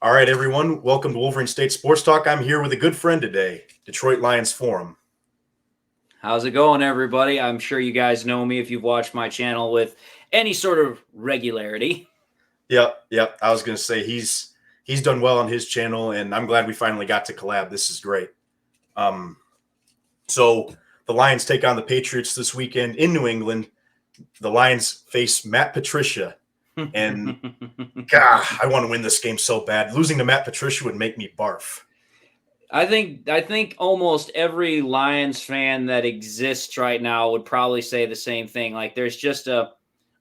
All right, everyone. Welcome to Wolverine State Sports Talk. I'm here with a good friend today, Detroit Lions Forum. How's it going, everybody? I'm sure you guys know me if you've watched my channel with any sort of regularity. Yep. I was going to say he's done well on his channel, and I'm glad we finally got to collab. This is great. So the Lions take on the Patriots this weekend in New England. The Lions face Matt Patricia, and God, I want to win this game so bad. Losing to Matt Patricia would make me barf. I think almost every Lions fan that exists right now would probably say the same thing. Like there's just a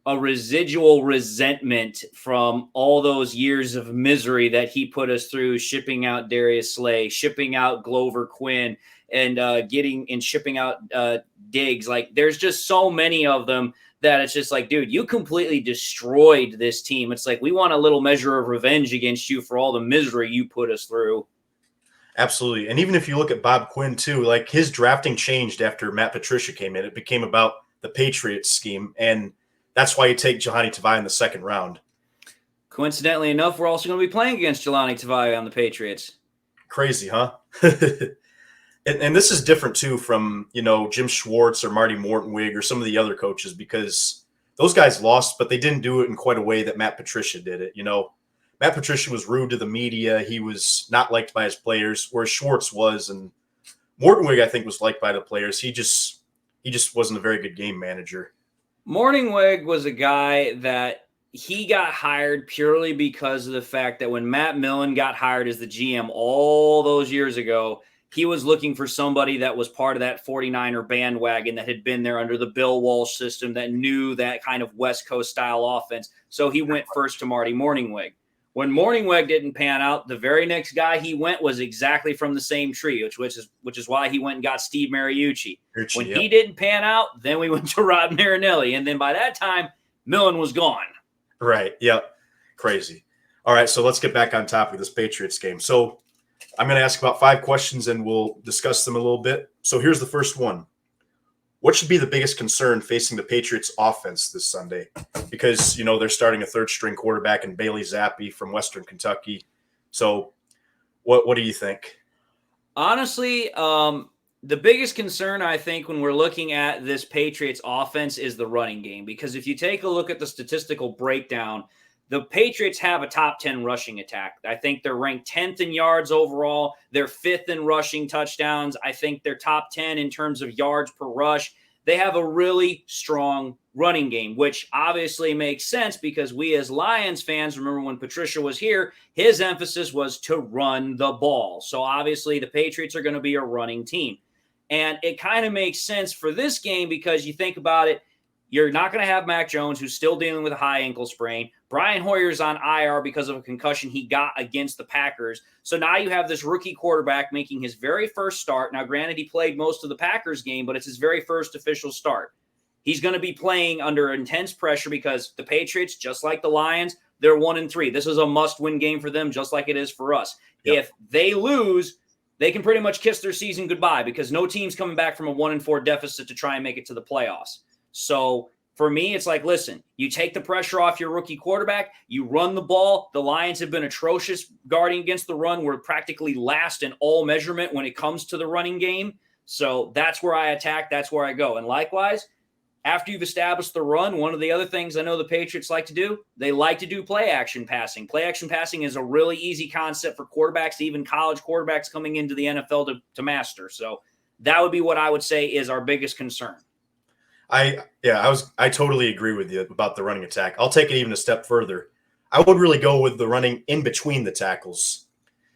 residual resentment from all those years of misery that he put us through, shipping out Darius Slay, shipping out Glover Quinn, and shipping out Diggs. Like there's just so many of them that it's just like, dude, you completely destroyed this team. It's like we want a little measure of revenge against you for all the misery you put us through. Absolutely. And even if you look at Bob Quinn, too, like his drafting changed after Matt Patricia came in. It became about the Patriots scheme, and that's why you take Jahlani Tavai in the second round. Coincidentally enough, we're also going to be playing against Jahlani Tavai on the Patriots. Crazy, huh? and this is different, too, from, Jim Schwartz or Marty Mortonwig or some of the other coaches, because those guys lost, but they didn't do it in quite a way that Matt Patricia did it. Matt Patricia was rude to the media. He was not liked by his players, whereas Schwartz was, and Mortonwig, I think, was liked by the players. He just wasn't a very good game manager. Mortonwig was a guy that he got hired purely because of the fact that when Matt Millen got hired as the GM all those years ago, he was looking for somebody that was part of that 49er bandwagon that had been there under the Bill Walsh system that knew that kind of West Coast style offense. So he went first to Marty Morningwig. When Morningweg didn't pan out, the very next guy he went was exactly from the same tree, which is why he went and got Steve Mariucci. When he didn't pan out, then we went to Rod Marinelli. And then by that time, Millen was gone. Right. Yep. Crazy. All right. So let's get back on topic of this Patriots game. So I'm going to ask about 5 questions and we'll discuss them a little bit. So here's the first one. What should be the biggest concern facing the Patriots offense this Sunday? Because, they're starting a third-string quarterback in Bailey Zappi from Western Kentucky. So what do you think? Honestly, the biggest concern, I think, when we're looking at this Patriots offense is the running game. Because if you take a look at the statistical breakdown, the Patriots have a top 10 rushing attack. I think they're ranked 10th in yards overall. They're 5th in rushing touchdowns. I think they're top 10 in terms of yards per rush. They have a really strong running game, which obviously makes sense because we as Lions fans, remember when Patricia was here, his emphasis was to run the ball. So obviously the Patriots are going to be a running team. And it kind of makes sense for this game because you think about it, you're not going to have Mac Jones, who's still dealing with a high ankle sprain. Brian Hoyer's on IR because of a concussion he got against the Packers. So now you have this rookie quarterback making his very first start. Now, granted, he played most of the Packers game, but it's his very first official start. He's going to be playing under intense pressure because the Patriots, just like the Lions, they're 1-3. This is a must-win game for them, just like it is for us. Yep. If they lose, they can pretty much kiss their season goodbye because no team's coming back from a 1-4 deficit to try and make it to the playoffs. So for me, it's like, listen, you take the pressure off your rookie quarterback, you run the ball. The Lions have been atrocious guarding against the run. We're practically last in all measurement when it comes to the running game. So that's where I attack. That's where I go. And likewise, after you've established the run, one of the other things I know the Patriots like to do, they like to do play action passing. Play action passing is a really easy concept for quarterbacks, even college quarterbacks coming into the NFL to master. So that would be what I would say is our biggest concern. I totally agree with you about the running attack. I'll take it even a step further. I would really go with the running in between the tackles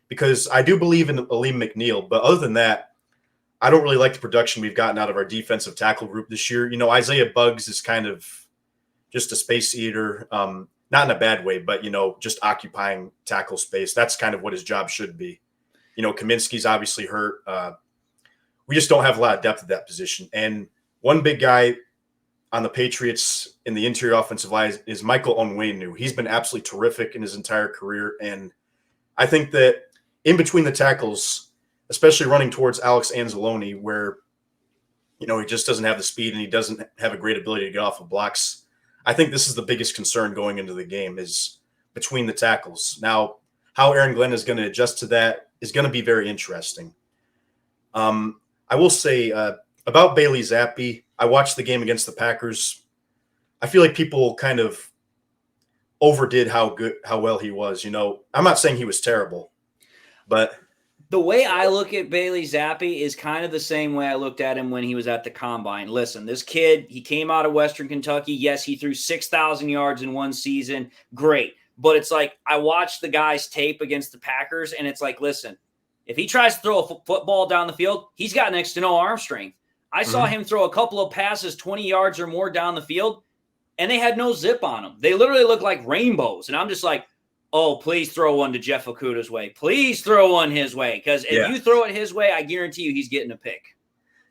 because I do believe in Aleem McNeil, but other than that, I don't really like the production we've gotten out of our defensive tackle group this year. Isaiah Buggs is kind of just a space eater, not in a bad way, but, just occupying tackle space. That's kind of what his job should be. Kaminsky's obviously hurt. We just don't have a lot of depth at that position. And one big guy on the Patriots in the interior offensive line is Michael Onwenu. He's been absolutely terrific in his entire career. And I think that in between the tackles, especially running towards Alex Anzalone, where, he just doesn't have the speed and he doesn't have a great ability to get off of blocks. I think this is the biggest concern going into the game is between the tackles. Now, how Aaron Glenn is going to adjust to that is going to be very interesting. I will say about Bailey Zappi, I watched the game against the Packers. I feel like people kind of overdid how well he was. I'm not saying he was terrible, but the way I look at Bailey Zappi is kind of the same way I looked at him when he was at the Combine. Listen, this kid, he came out of Western Kentucky. Yes, he threw 6,000 yards in one season. Great. But it's like I watched the guy's tape against the Packers, and it's like, listen, if he tries to throw a football down the field, he's got next to no arm strength. I saw him throw a couple of passes 20 yards or more down the field, and they had no zip on them. They literally look like rainbows. And I'm just like, oh, please throw one to Jeff Okudah's way. Please throw one his way. Because if you throw it his way, I guarantee you he's getting a pick.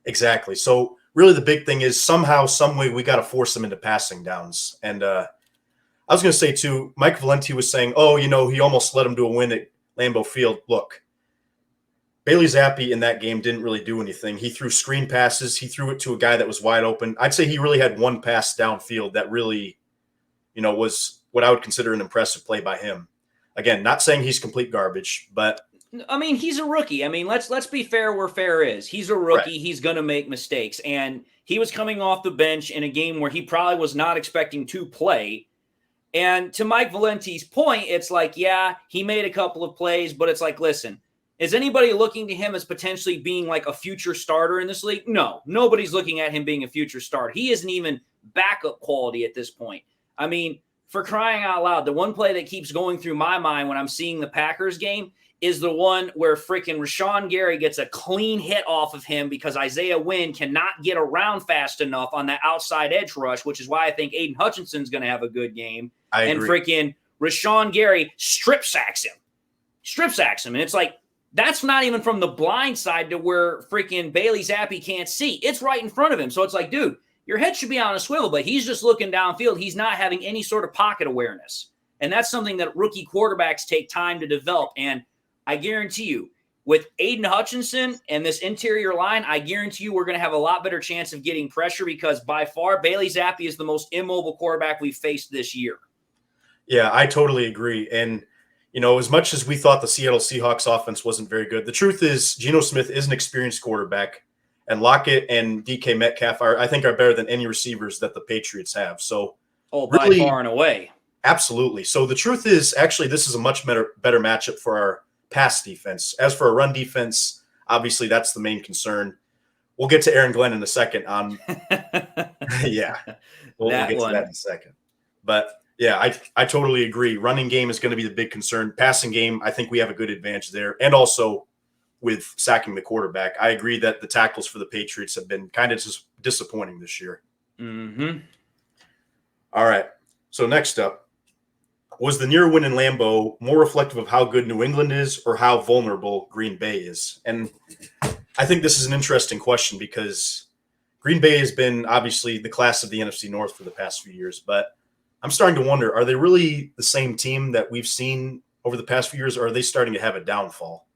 Exactly. So really the big thing is somehow, some way we got to force him into passing downs. And I was going to say too, Mike Valenti was saying, he almost led him to a win at Lambeau Field. Look, Bailey Zappi in that game didn't really do anything. He threw screen passes. He threw it to a guy that was wide open. I'd say he really had one pass downfield that really, was what I would consider an impressive play by him. Again, not saying he's complete garbage, but I mean, he's a rookie. I mean, let's be fair where fair is. He's a rookie. Right. He's going to make mistakes. And he was coming off the bench in a game where he probably was not expecting to play. And to Mike Valenti's point, it's like, yeah, he made a couple of plays, but it's like, listen, is anybody looking to him as potentially being like a future starter in this league? No, nobody's looking at him being a future starter. He isn't even backup quality at this point. I mean, for crying out loud, the one play that keeps going through my mind when I'm seeing the Packers game is the one where freaking Rashawn Gary gets a clean hit off of him because Isaiah Wynn cannot get around fast enough on that outside edge rush, which is why I think Aiden Hutchinson's going to have a good game. I agree. And freaking Rashawn Gary strip sacks him. And it's like, that's not even from the blind side to where freaking Bailey Zappi can't see. It's right in front of him. So it's like, dude, your head should be on a swivel, but he's just looking downfield. He's not having any sort of pocket awareness. And that's something that rookie quarterbacks take time to develop. And I guarantee you, with Aiden Hutchinson and this interior line, I guarantee you we're going to have a lot better chance of getting pressure because by far Bailey Zappi is the most immobile quarterback we've faced this year. Yeah, I totally agree. And, as much as we thought the Seattle Seahawks offense wasn't very good, the truth is Geno Smith is an experienced quarterback. And Lockett and DK Metcalf I think are better than any receivers that the Patriots have. So, by far and away. Absolutely. So the truth is, actually, this is a much better matchup for our pass defense. As for our run defense, obviously that's the main concern. We'll get to Aaron Glenn in a second. Yeah, we'll get to that in a second. But yeah, I totally agree. Running game is going to be the big concern. Passing game, I think we have a good advantage there, and also with sacking the quarterback. I agree that the tackles for the Patriots have been kind of disappointing this year. Mm-hmm. All right. So next up, was the near win in Lambeau more reflective of how good New England is or how vulnerable Green Bay is? And I think this is an interesting question because Green Bay has been obviously the class of the NFC North for the past few years, but I'm starting to wonder, are they really the same team that we've seen over the past few years, or are they starting to have a downfall?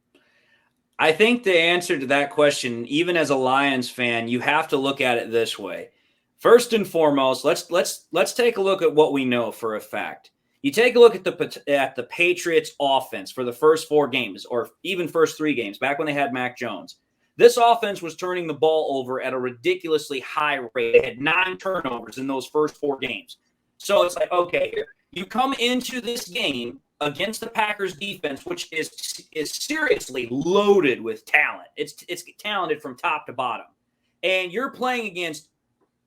I think the answer to that question, even as a Lions fan, you have to look at it this way. First and foremost, let's take a look at what we know for a fact. You take a look at the Patriots offense for the first 4 games, or even first 3 games, back when they had Mac Jones. This offense was turning the ball over at a ridiculously high rate. They had 9 turnovers in those first 4 games. So it's like, okay, you come into this game against the Packers defense, which is seriously loaded with talent. It's talented from top to bottom. And you're playing against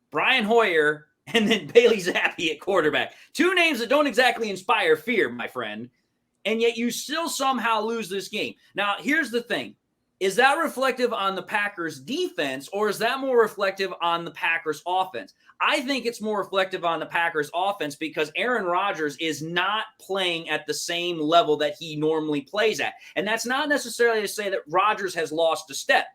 Brian Hoyer and then Bailey Zappi at quarterback. 2 names that don't exactly inspire fear, my friend. And yet you still somehow lose this game. Now, here's the thing. Is that reflective on the Packers defense, or is that more reflective on the Packers offense? I think it's more reflective on the Packers offense because Aaron Rodgers is not playing at the same level that he normally plays at. And that's not necessarily to say that Rodgers has lost a step.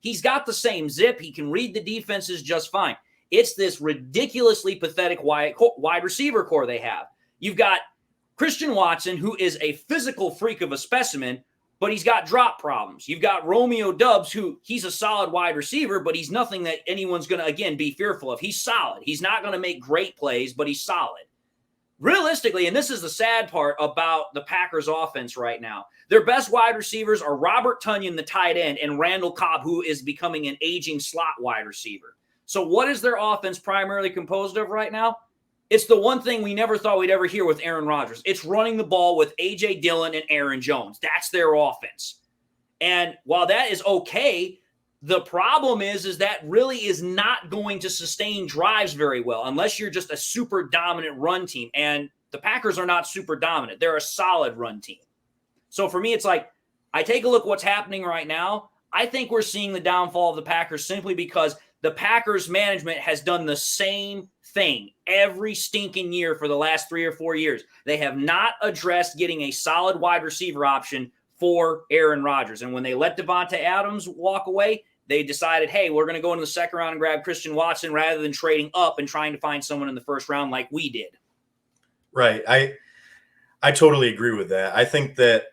He's got the same zip. He can read the defenses just fine. It's this ridiculously pathetic wide receiver core they have. You've got Christian Watson, who is a physical freak of a specimen, but he's got drop problems. You've got Romeo Doubs, who he's a solid wide receiver, but he's nothing that anyone's going to, again, be fearful of. He's solid. He's not going to make great plays, but he's solid. realistically, and this is the sad part about the Packers offense right now, their best wide receivers are Robert Tonyan, the tight end, and Randall Cobb, who is becoming an aging slot wide receiver. So what is their offense primarily composed of right now? It's the one thing we never thought we'd ever hear with Aaron Rodgers. It's running the ball with A.J. Dillon and Aaron Jones. That's their offense. And while that is okay, the problem is that really is not going to sustain drives very well unless you're just a super dominant run team. And the Packers are not super dominant. They're a solid run team. So for me, it's like, I take a look at what's happening right now. I think we're seeing the downfall of the Packers simply because the Packers management has done the same thing every stinking year for the last 3 or 4 years. They have not addressed getting a solid wide receiver option for Aaron Rodgers. And when they let Devontae Adams walk away, they decided, hey, we're going to go into the second round and grab Christian Watson rather than trading up and trying to find someone in the first round like we did. Right. I totally agree with that. I think that,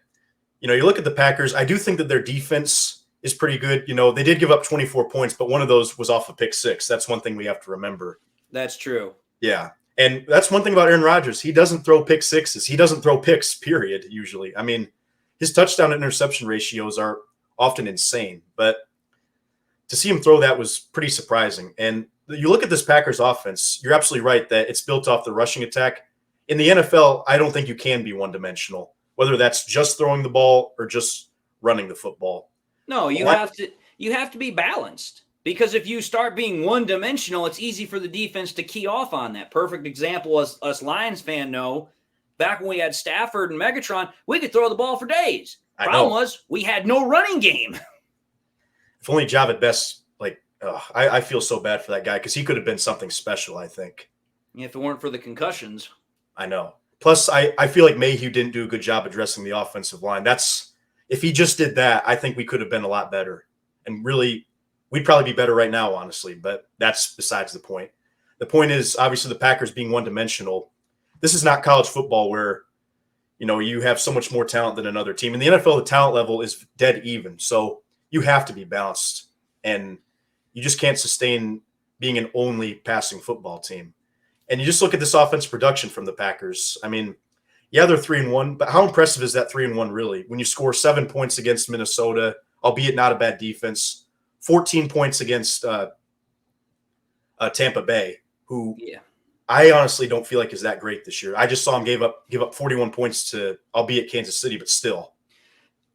you look at the Packers, I do think that their defense is pretty good. They did give up 24 points, but one of those was off a pick six. That's one thing we have to remember. That's true. Yeah. And that's one thing about Aaron Rodgers. He doesn't throw pick sixes. He doesn't throw picks, period, usually. I mean, his touchdown and interception ratios are often insane, but to see him throw that was pretty surprising. And you look at this Packers offense, you're absolutely right that it's built off the rushing attack. In the NFL, I don't think you can be one-dimensional, whether that's just throwing the ball or just running the football. No, you have to be balanced. Because if you start being one-dimensional, it's easy for the defense to key off on that. Perfect example, as us Lions fan know, back when we had Stafford and Megatron, we could throw the ball for days. Problem was, we had no running game. If only Javid Best, I feel so bad for that guy because he could have been something special, I think. If it weren't for the concussions. I know. Plus, I feel like Mayhew didn't do a good job addressing the offensive line. If he just did that, I think we could have been a lot better. And really, we'd probably be better right now, honestly, but that's besides the point. The point is, obviously, the Packers being one-dimensional. This is not college football where, you have so much more talent than another team. In the NFL, the talent level is dead even. So you have to be balanced, and you just can't sustain being an only passing football team. And you just look at this offense production from the Packers. I mean, yeah, they're 3-1, but how impressive is that 3-1 really? When you score 7 points against Minnesota, albeit not a bad defense, 14 points against Tampa Bay, who I honestly don't feel like is that great this year. I just saw him give up 41 points to, albeit Kansas City, but still.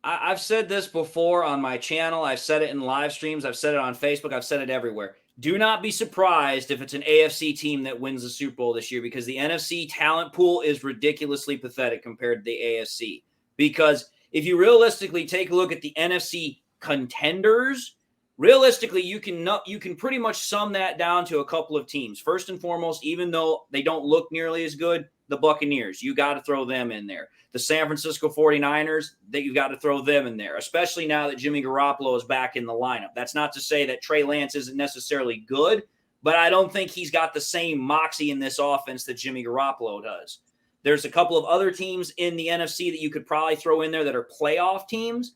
I've said this before on my channel. I've said it in live streams. I've said it on Facebook. I've said it everywhere. Do not be surprised if it's an AFC team that wins the Super Bowl this year because the NFC talent pool is ridiculously pathetic compared to the AFC. Because if you realistically take a look at the NFC contenders, realistically, you can pretty much sum that down to a couple of teams. First and foremost, even though they don't look nearly as good, the Buccaneers, you got to throw them in there. The San Francisco 49ers, that you got to throw them in there, especially now that Jimmy Garoppolo is back in the lineup. That's not to say that Trey Lance isn't necessarily good, but I don't think he's got the same moxie in this offense that Jimmy Garoppolo does. There's a couple of other teams in the NFC that you could probably throw in there that are playoff teams.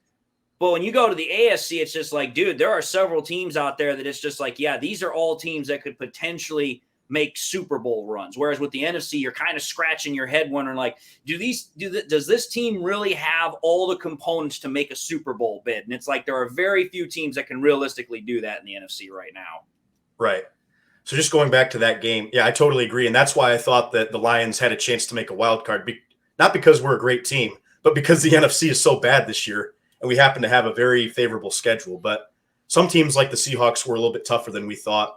But when you go to the AFC, it's just like, dude, there are several teams out there that it's just like, yeah, these are all teams that could potentially make Super Bowl runs. Whereas with the NFC, you're kind of scratching your head wondering, like, does this team really have all the components to make a Super Bowl bid? And it's like there are very few teams that can realistically do that in the NFC right now. Right. So just going back to that game, yeah, I totally agree. And that's why I thought that the Lions had a chance to make a wild card. Not because we're a great team, but because the NFC is so bad this year. And we happen to have a very favorable schedule. But some teams like the Seahawks were a little bit tougher than we thought.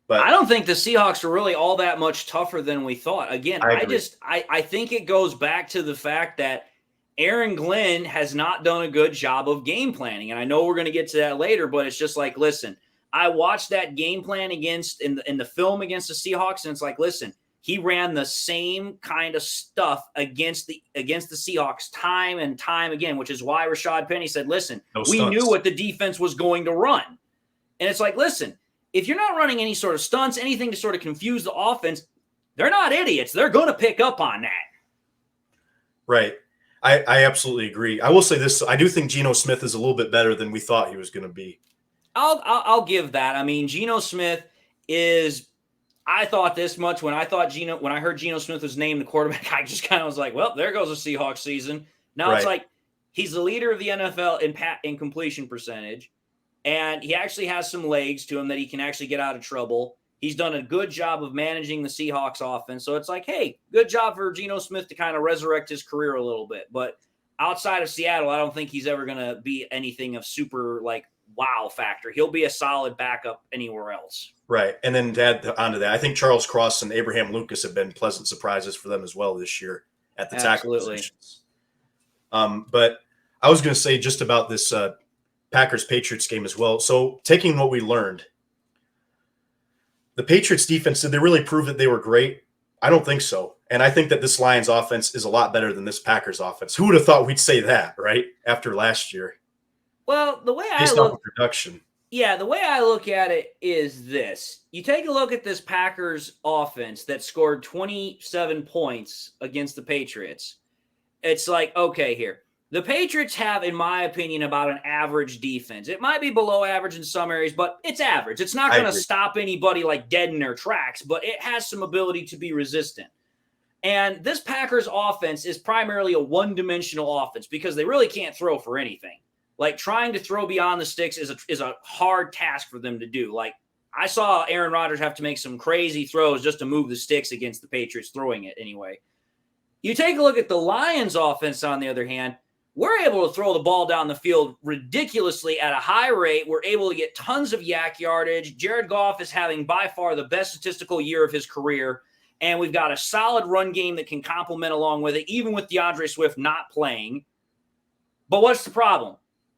But I don't think the Seahawks are really all that much tougher than we thought. Again, I think it goes back to the fact that Aaron Glenn has not done a good job of game planning. And I know we're going to get to that later, but it's just like, listen, I watched that game plan in the film against the Seahawks, and it's like, listen, he ran the same kind of stuff against the Seahawks time and time again, which is why Rashad Penny said, listen, we knew what the defense was going to run. And it's like, listen, if you're not running any sort of stunts, anything to sort of confuse the offense, they're not idiots. They're going to pick up on that. Right. I absolutely agree. I will say this. I do think Geno Smith is a little bit better than we thought he was going to be. I'll give that. I mean, Geno Smith is – I thought this much when I heard Geno Smith was named the quarterback. I just kind of was like, well, there goes the Seahawks season. Now it's like he's the leader of the NFL in completion percentage, and he actually has some legs to him that he can actually get out of trouble. He's done a good job of managing the Seahawks offense. So it's like, hey, good job for Geno Smith to kind of resurrect his career a little bit. But outside of Seattle, I don't think he's ever going to be anything of super like wow factor. He'll be a solid backup anywhere else. Right. And then to add onto that, I think Charles Cross and Abraham Lucas have been pleasant surprises for them as well this year at the tackle positions. But I was going to say just about this Packers-Patriots game as well. So taking what we learned, the Patriots defense, did they really prove that they were great? I don't think so. And I think that this Lions offense is a lot better than this Packers offense. Who would have thought we'd say that, right? After last year. Well, the way I look production. Yeah, the way I look at it is this. You take a look at this Packers offense that scored 27 points against the Patriots. It's like, okay, here. The Patriots have, in my opinion, about an average defense. It might be below average in some areas, but it's average. It's not going to stop anybody like dead in their tracks, but it has some ability to be resistant. And this Packers offense is primarily a one-dimensional offense because they really can't throw for anything. Like trying to throw beyond the sticks is a hard task for them to do. Like I saw Aaron Rodgers have to make some crazy throws just to move the sticks against the Patriots throwing it anyway. You take a look at the Lions offense, on the other hand, we're able to throw the ball down the field ridiculously at a high rate. We're able to get tons of yak yardage. Jared Goff is having by far the best statistical year of his career. And we've got a solid run game that can complement along with it, even with DeAndre Swift not playing. But what's the problem?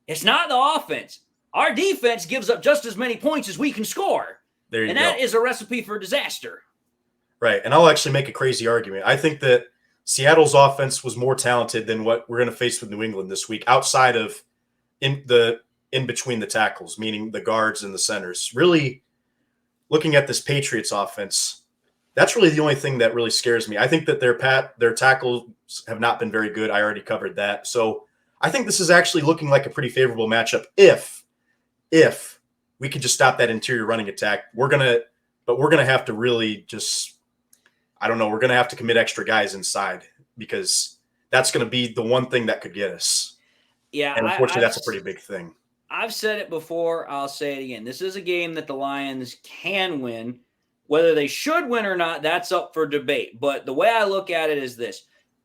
It's not the offense. Our defense gives up just as many points as we can score. There you go. And that is a recipe for disaster. Right. And I'll actually make a crazy argument. I think that Seattle's offense was more talented than what we're going to face with New England this week, outside of in between the tackles, meaning the guards and the centers. Really, looking at this Patriots offense, that's really the only thing that really scares me. I think that their tackles have not been very good. I already covered that. So I think this is actually looking like a pretty favorable matchup if we could just stop that interior running attack. We're gonna have to really just, I don't know, we're gonna have to commit extra guys inside because that's gonna be the one thing that could get us. Yeah, and unfortunately, that's a pretty big thing. I've said it before. I'll say it again. This is a game that the Lions can win. Whether they should win or not, that's up for debate. But the way I look at it is this.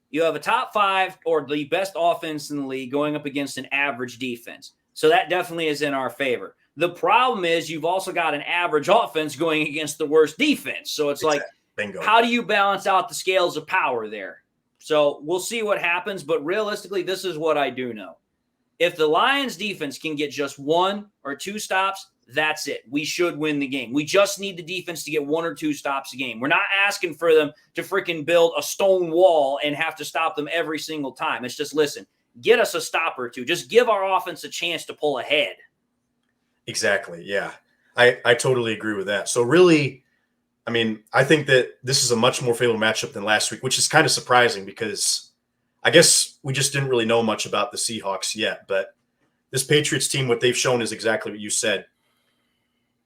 You have a top 5 or the best offense in the league going up against an average defense. So that definitely is in our favor. The problem is you've also got an average offense going against the worst defense. So it's like, bingo. How do you balance out the scales of power there? So we'll see what happens. But realistically, this is what I do know. If the Lions defense can get just 1 or 2 stops, that's it. We should win the game. We just need the defense to get 1 or 2 stops a game. We're not asking for them to freaking build a stone wall and have to stop them every single time. It's just, listen, get us a stop or 2. Just give our offense a chance to pull ahead. Exactly. Yeah, I totally agree with that. So really, I mean, I think that this is a much more favorable matchup than last week, which is kind of surprising because I guess we just didn't really know much about the Seahawks yet. But this Patriots team, what they've shown is exactly what you said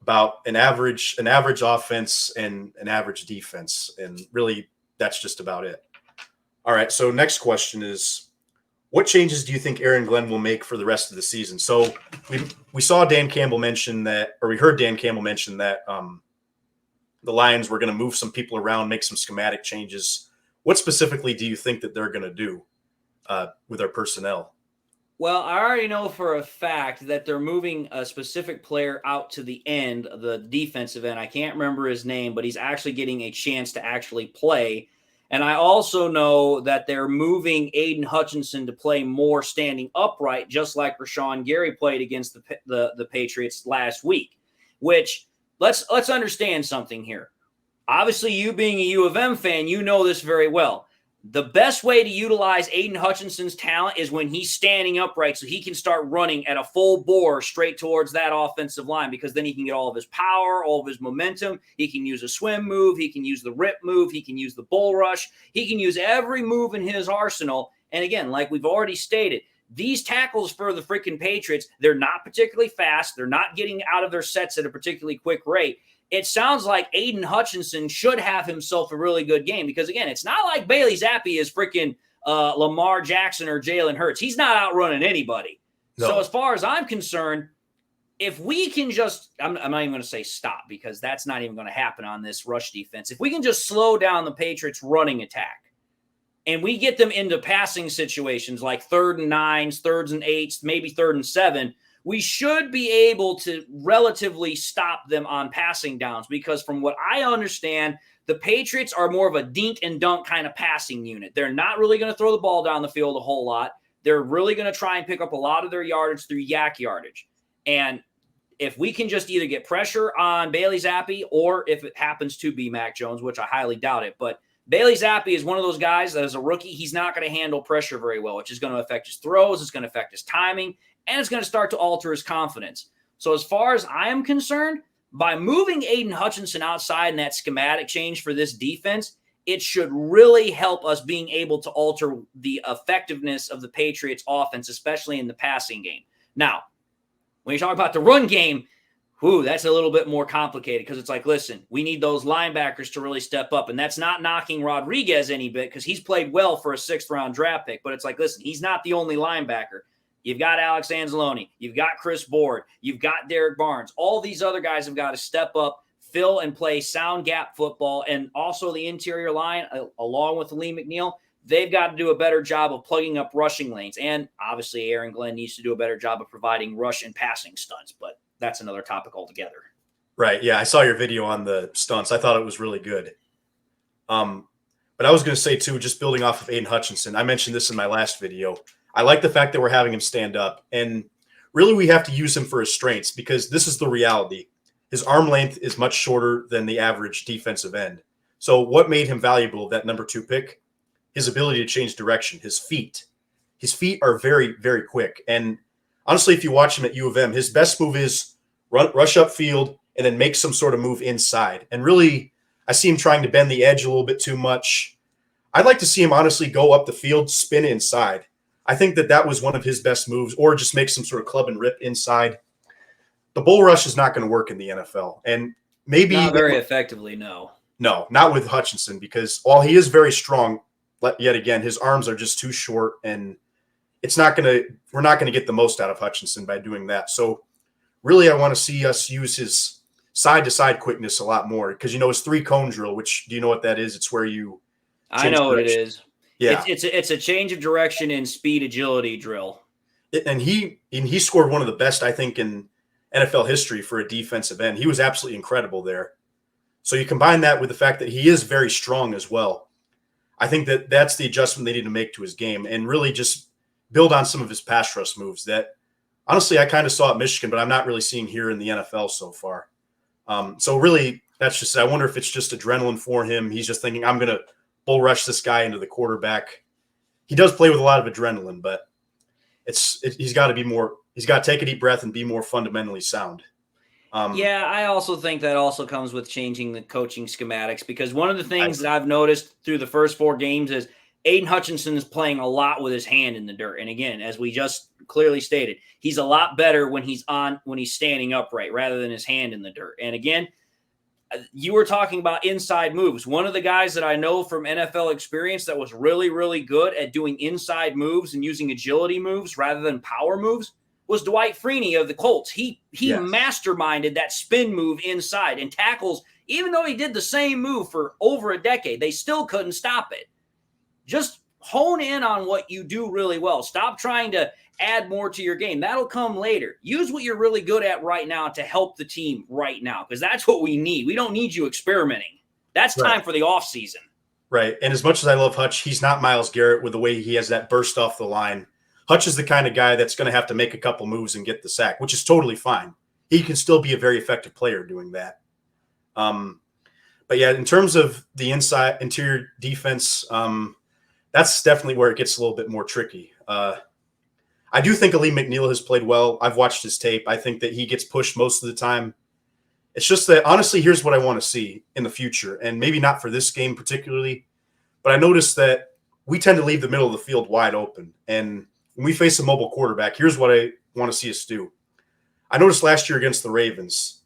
about an average offense and an average defense. And really, that's just about it. All right, so next question is, what changes do you think Aaron Glenn will make for the rest of the season? So we saw Dan Campbell mention that, or we heard Dan Campbell mention that the Lions were going to move some people around, make some schematic changes. What specifically do you think that they're going to do with their personnel? Well, I already know for a fact that they're moving a specific player out to the end of the defensive end. I can't remember his name, but he's actually getting a chance to actually play. And I also know that they're moving Aiden Hutchinson to play more standing upright, just like Rashawn Gary played against the Patriots last week. Which, let's understand something here. Obviously, you being a U of M fan, you know this very well. The best way to utilize Aiden Hutchinson's talent is when he's standing upright so he can start running at a full bore straight towards that offensive line, because then he can get all of his power, all of his momentum. He can use a swim move. He can use the rip move. He can use the bull rush. He can use every move in his arsenal. And again, like we've already stated, these tackles for the freaking Patriots, they're not particularly fast. They're not getting out of their sets at a particularly quick rate. it sounds like Aiden Hutchinson should have himself a really good game because, again, it's not like Bailey Zappi is freaking Lamar Jackson or Jalen Hurts. He's not outrunning anybody. No. So as far as I'm concerned, if we can just, I'm not even going to say stop because that's not even going to happen on this rush defense. If we can just slow down the Patriots running attack and we get them into passing situations like 3rd and 9s, 3rds and 8s, maybe 3rd and 7, we should be able to relatively stop them on passing downs because from what I understand, the Patriots are more of a dink and dunk kind of passing unit. They're not really going to throw the ball down the field a whole lot. They're really going to try and pick up a lot of their yardage through yak yardage. And if we can just either get pressure on Bailey Zappi or if it happens to be Mac Jones, which I highly doubt it, but Bailey Zappi is one of those guys that as a rookie, he's not going to handle pressure very well, which is going to affect his throws, it's going to affect his timing, and it's going to start to alter his confidence. So as far as I am concerned, by moving Aiden Hutchinson outside in that schematic change for this defense, it should really help us being able to alter the effectiveness of the Patriots offense, especially in the passing game. Now, when you talk about the run game, that's a little bit more complicated because it's like, listen, we need those linebackers to really step up. And that's not knocking Rodriguez any bit because he's played well for a 6th-round draft pick. But it's like, listen, he's not the only linebacker. You've got Alex Anzalone. You've got Chris Board. You've got Derek Barnes. All these other guys have got to step up, fill and play sound gap football. And also the interior line, along with Lee McNeil, they've got to do a better job of plugging up rushing lanes. And obviously Aaron Glenn needs to do a better job of providing rush and passing stunts. But that's another topic altogether. Right. Yeah, I saw your video on the stunts. I thought it was really good. But I was going to say, too, just building off of Aiden Hutchinson, I mentioned this in my last video. I like the fact that we're having him stand up. And really we have to use him for his strengths because this is the reality. His arm length is much shorter than the average defensive end. So what made him valuable, that number 2 pick? His ability to change direction, his feet. His feet are very, very quick. And honestly, if you watch him at U of M, his best move is rush upfield and then make some sort of move inside. And really, I see him trying to bend the edge a little bit too much. I'd like to see him honestly go up the field, spin inside. I think that was one of his best moves, or just make some sort of club and rip inside. The bull rush is not going to work in the NFL. And maybe not very effectively, no. No, not with Hutchinson, because while he is very strong, yet again, his arms are just too short, and we're not going to get the most out of Hutchinson by doing that. So really, I want to see us use his side-to-side quickness a lot more because, his 3-cone drill, which, do you know what that is? It's where you I know what it is. Yeah. It's a change of direction and speed agility drill. And he scored one of the best, I think, in NFL history for a defensive end. He was absolutely incredible there. So you combine that with the fact that he is very strong as well. I think that's the adjustment they need to make to his game and really just build on some of his pass rush moves that, honestly, I kind of saw at Michigan, but I'm not really seeing here in the NFL so far. So really, that's just it. I wonder if it's just adrenaline for him. He's just thinking, I'm going to bull rush this guy into the quarterback. He does play with a lot of adrenaline, but he's got to be more. He's got to take a deep breath and be more fundamentally sound. Yeah, I also think that also comes with changing the coaching schematics because one of the things that I've noticed through the first 4 games is Aiden Hutchinson is playing a lot with his hand in the dirt. And again, as we just clearly stated, he's a lot better when he's standing upright rather than his hand in the dirt. And again, you were talking about inside moves. One of the guys that I know from NFL experience that was really, really good at doing inside moves and using agility moves rather than power moves was Dwight Freeney of the Colts. He masterminded that spin move inside and tackles. Even though he did the same move for over a decade, they still couldn't stop it. Just hone in on what you do really well. Stop trying to add more to your game. That'll come later. Use what you're really good at right now to help the team right now because that's what we need. We don't need you experimenting. That's time for the offseason. Right. And as much as I love Hutch, he's not Myles Garrett with the way he has that burst off the line. Hutch is the kind of guy that's going to have to make a couple moves and get the sack, which is totally fine. He can still be a very effective player doing that. But yeah, in terms of the interior defense, that's definitely where it gets a little bit more tricky. I do think Lee McNeil has played well. I've watched his tape. I think that he gets pushed most of the time. It's just that, honestly, here's what I want to see in the future, and maybe not for this game particularly, but I noticed that we tend to leave the middle of the field wide open. And when we face a mobile quarterback, here's what I want to see us do. I noticed last year against the Ravens,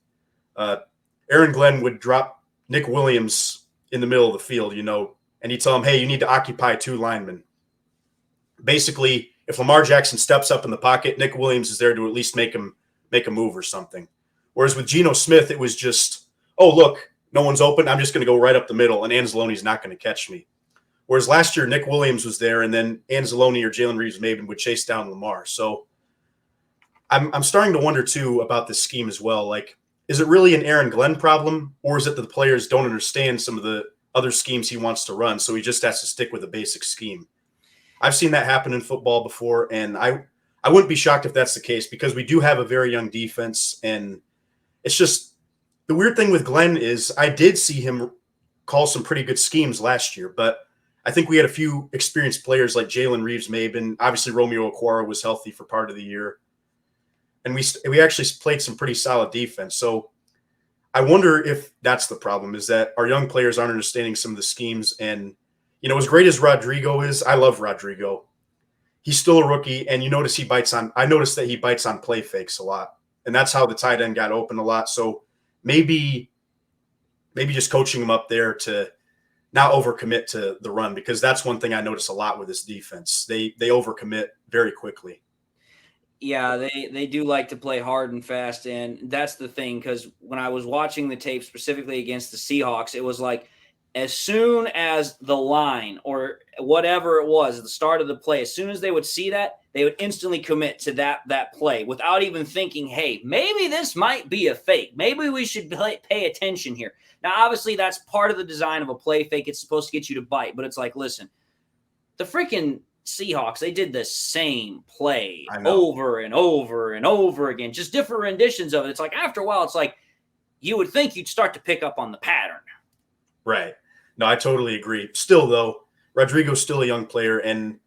Aaron Glenn would drop Nick Williams in the middle of the field, and he'd tell him, hey, you need to occupy 2 linemen. Basically, if Lamar Jackson steps up in the pocket, Nick Williams is there to at least make a move or something. Whereas with Geno Smith, it was just, oh, look, no one's open. I'm just going to go right up the middle, and Anzalone's not going to catch me. Whereas last year, Nick Williams was there, and then Anzalone or Jalen Reeves-Maybin would chase down Lamar. So I'm starting to wonder, too, about this scheme as well. Like, is it really an Aaron Glenn problem, or is it that the players don't understand some of the other schemes he wants to run, so he just has to stick with a basic scheme? I've seen that happen in football before, and I wouldn't be shocked if that's the case because we do have a very young defense, and it's just the weird thing with Glenn is I did see him call some pretty good schemes last year, but I think we had a few experienced players like Jalen Reeves-Maybin. Obviously, Romeo Okwara was healthy for part of the year, and we actually played some pretty solid defense. So I wonder if that's the problem, is that our young players aren't understanding some of the schemes. And, as great as Rodrigo is, I love Rodrigo. He's still a rookie, and I noticed that he bites on play fakes a lot. And that's how the tight end got open a lot. So maybe just coaching him up there to not overcommit to the run, because that's one thing I notice a lot with this defense. They overcommit very quickly. Yeah, they do like to play hard and fast, and that's the thing, because when I was watching the tape specifically against the Seahawks, it was like as soon as the line or whatever it was at the start of the play, as soon as they would see that, they would instantly commit to that play without even thinking, hey, maybe this might be a fake. Maybe we should pay attention here. Now, obviously, that's part of the design of a play fake. It's supposed to get you to bite, but it's like, listen, the freaking Seahawks, they did the same play over and over and over again, just different renditions of it. It's like after a while, it's like you would think you'd start to pick up on the pattern. Right. No, I totally agree. Still, though, Rodrigo's still a young player, and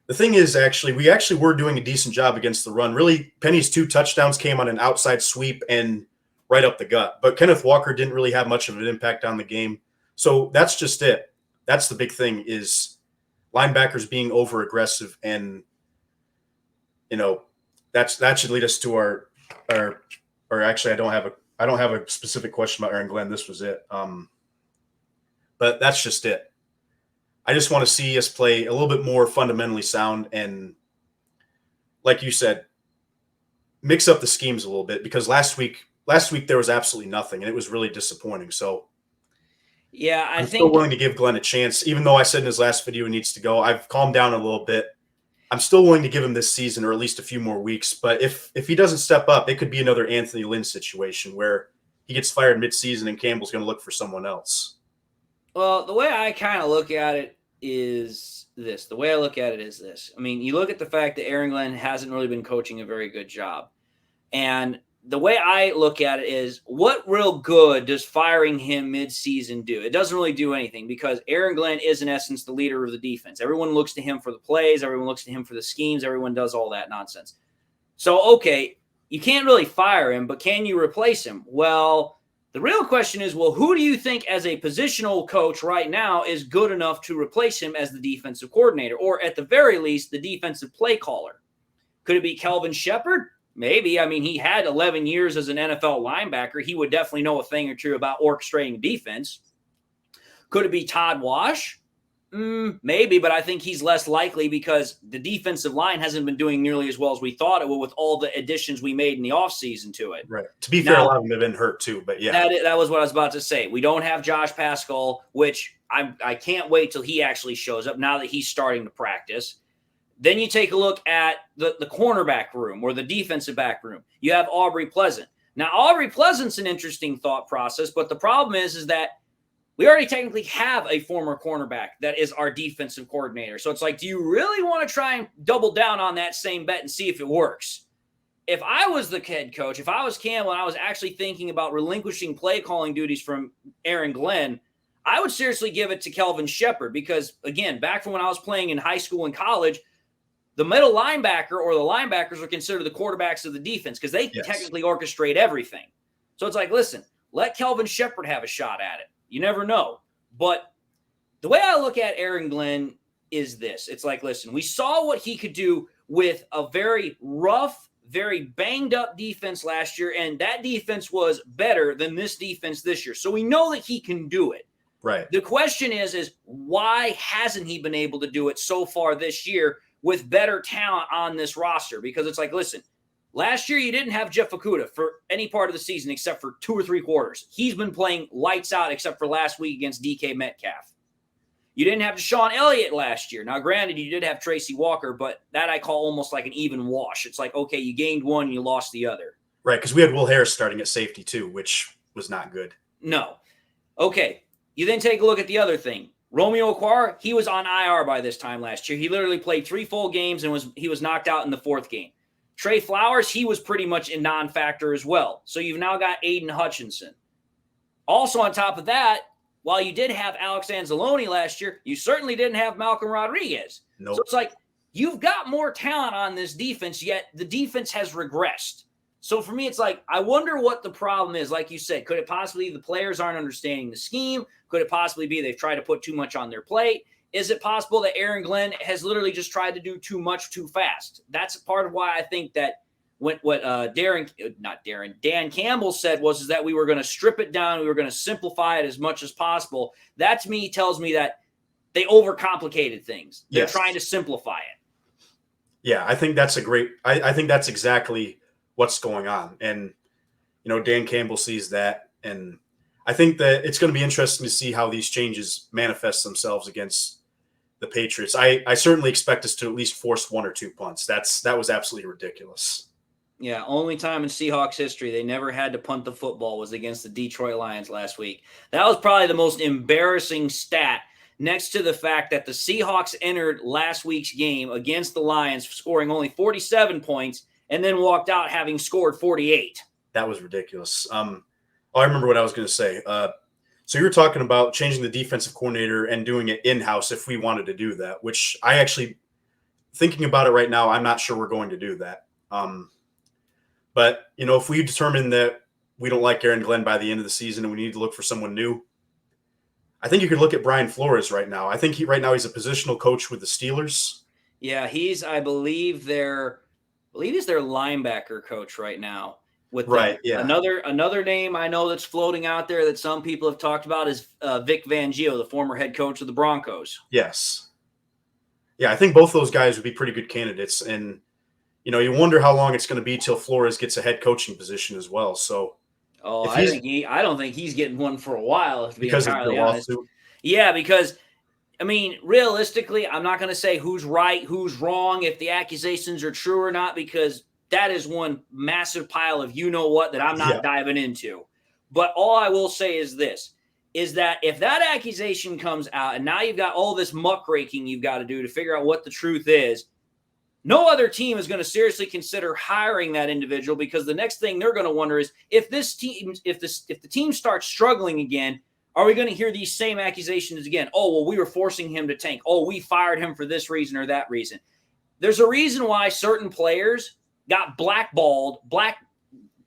the thing is, we were doing a decent job against the run. Really, Penny's 2 touchdowns came on an outside sweep and right up the gut. But Kenneth Walker didn't really have much of an impact on the game. So that's just it. That's the big thing, is linebackers being over aggressive, and that should lead us to our or actually I don't have a specific question about Aaron Glenn. This was it. But that's just it. I just want to see us play a little bit more fundamentally sound, and like you said, mix up the schemes a little bit, because last week there was absolutely nothing, and it was really disappointing. So yeah, I'm still willing to give Glenn a chance, even though I said in his last video he needs to go. I've calmed down a little bit. I'm still willing to give him this season, or at least a few more weeks. But if he doesn't step up, it could be another Anthony Lynn situation where he gets fired midseason and Campbell's going to look for someone else. Well, the way I kind of look at it is this. I mean, you look at the fact that Aaron Glenn hasn't really been coaching a very good job. And the way I look at it is, what real good does firing him midseason do? It doesn't really do anything, because Aaron Glenn is, in essence, the leader of the defense. Everyone looks to him for the plays. Everyone looks to him for the schemes. Everyone does all that nonsense. So, okay, you can't really fire him, but can you replace him? Well, the real question is, well, who do you think as a positional coach right now is good enough to replace him as the defensive coordinator, or at the very least, the defensive play caller? Could it be Kelvin Shepard? Maybe. I mean, he had 11 years as an NFL linebacker. He would definitely know a thing or two about orchestrating defense. Could it be Todd Wash? Maybe, but I think he's less likely, because the defensive line hasn't been doing nearly as well as we thought it would with all the additions we made in the offseason to it. Right. To be fair, a lot of them have been hurt too, but yeah. That was what I was about to say. We don't have Josh Pascal, which I can't wait till he actually shows up now that he's starting to practice. Then you take a look at the cornerback room, or the defensive back room. You have Aubrey Pleasant. Now, Aubrey Pleasant's an interesting thought process, but the problem is that we already technically have a former cornerback that is our defensive coordinator. So it's like, do you really want to try and double down on that same bet and see if it works? If I was the head coach, if I was Campbell and I was actually thinking about relinquishing play calling duties from Aaron Glenn, I would seriously give it to Kelvin Shepard, because, again, back from when I was playing in high school and college, the middle linebacker or the linebackers were considered the quarterbacks of the defense, because they technically orchestrate everything. So it's like, listen, let Kelvin Shepard have a shot at it. You never know. But the way I look at Aaron Glenn is this. It's like, listen, we saw what he could do with a very rough, very banged up defense last year, and that defense was better than this defense this year. So we know that he can do it. Right. The question is why hasn't he been able to do it so far this year with better talent on this roster? Because it's like, listen, last year you didn't have Jeff Okudah for any part of the season except for 2 or 3 quarters. He's been playing lights out except for last week against DK Metcalf. You didn't have Deshaun Elliott last year. Now, granted, you did have Tracy Walker, but that I call almost like an even wash. It's like, okay, you gained one, you lost the other. Right, because we had Will Harris starting at safety too, which was not good. No. Okay. You then take a look at the other thing. Romeo Okwara, he was on IR by this time last year. He literally played 3 full games and he was knocked out in the 4th game. Trey Flowers, he was pretty much a non-factor as well. So you've now got Aiden Hutchinson. Also on top of that, while you did have Alex Anzalone last year, you certainly didn't have Malcolm Rodriguez. Nope. So it's like you've got more talent on this defense, yet the defense has regressed. So for me, it's like, I wonder what the problem is. Like you said, could it possibly be the players aren't understanding the scheme? Could it possibly be they've tried to put too much on their plate? Is it possible that Aaron Glenn has literally just tried to do too much too fast? That's part of why I think that Dan Campbell said was that we were going to strip it down. We were going to simplify it as much as possible. That to me tells me that they overcomplicated things. They're trying to simplify it. Yeah, I think that's I think that's exactly what's going on. And, Dan Campbell sees that. And I think that it's going to be interesting to see how these changes manifest themselves against the Patriots. I certainly expect us to at least force 1 or 2 punts. That was absolutely ridiculous. Yeah, only time in Seahawks history they never had to punt the football was against the Detroit Lions last week. That was probably the most embarrassing stat, next to the fact that the Seahawks entered last week's game against the Lions scoring only 47 points and then walked out having scored 48. That was ridiculous. I remember what I was going to say. So you were talking about changing the defensive coordinator and doing it in-house if we wanted to do that, which I actually, thinking about it right now, I'm not sure we're going to do that. But, if we determine that we don't like Aaron Glenn by the end of the season and we need to look for someone new, I think you could look at Brian Flores right now. I think right now he's a positional coach with the Steelers. Yeah, I believe he's their linebacker coach right now. With right, yeah. Another name I know that's floating out there that some people have talked about is Vic Fangio, the former head coach of the Broncos. Yes. Yeah, I think both those guys would be pretty good candidates. And, you wonder how long it's going to be till Flores gets a head coaching position as well. So, I don't think he's getting one for a while, to be entirely honest. Lawsuit. Yeah, because realistically, I'm not going to say who's right, who's wrong, if the accusations are true or not, because that is one massive pile of that I'm not diving into. But all I will say is this, is that if that accusation comes out and now you've got all this muckraking you've got to do to figure out what the truth is, no other team is going to seriously consider hiring that individual, because the next thing they're going to wonder is if the team starts struggling again, are we going to hear these same accusations again? Oh, well, we were forcing him to tank. Oh, we fired him for this reason or that reason. There's a reason why certain players got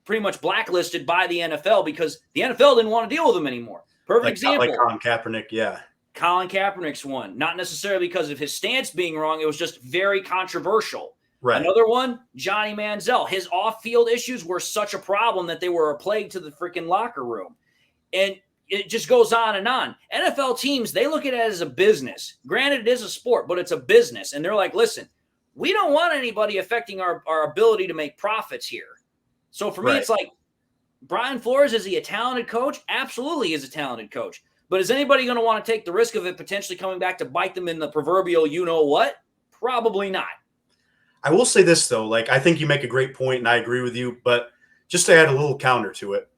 pretty much blacklisted by the NFL, because the NFL didn't want to deal with them anymore. Perfect example. Like Colin Kaepernick, yeah. Colin Kaepernick's one. Not necessarily because of his stance being wrong. It was just very controversial. Right. Another one, Johnny Manziel. His off-field issues were such a problem that they were a plague to the freaking locker room. And it just goes on and on. NFL teams, they look at it as a business. Granted, it is a sport, but it's a business. And they're like, listen, we don't want anybody affecting our ability to make profits here. So for me, It's like, Brian Flores, is he a talented coach? Absolutely, he's a talented coach. But is anybody going to want to take the risk of it potentially coming back to bite them in the proverbial you-know-what? Probably not. I will say this, though. I think you make a great point, and I agree with you. But just to add a little counter to it,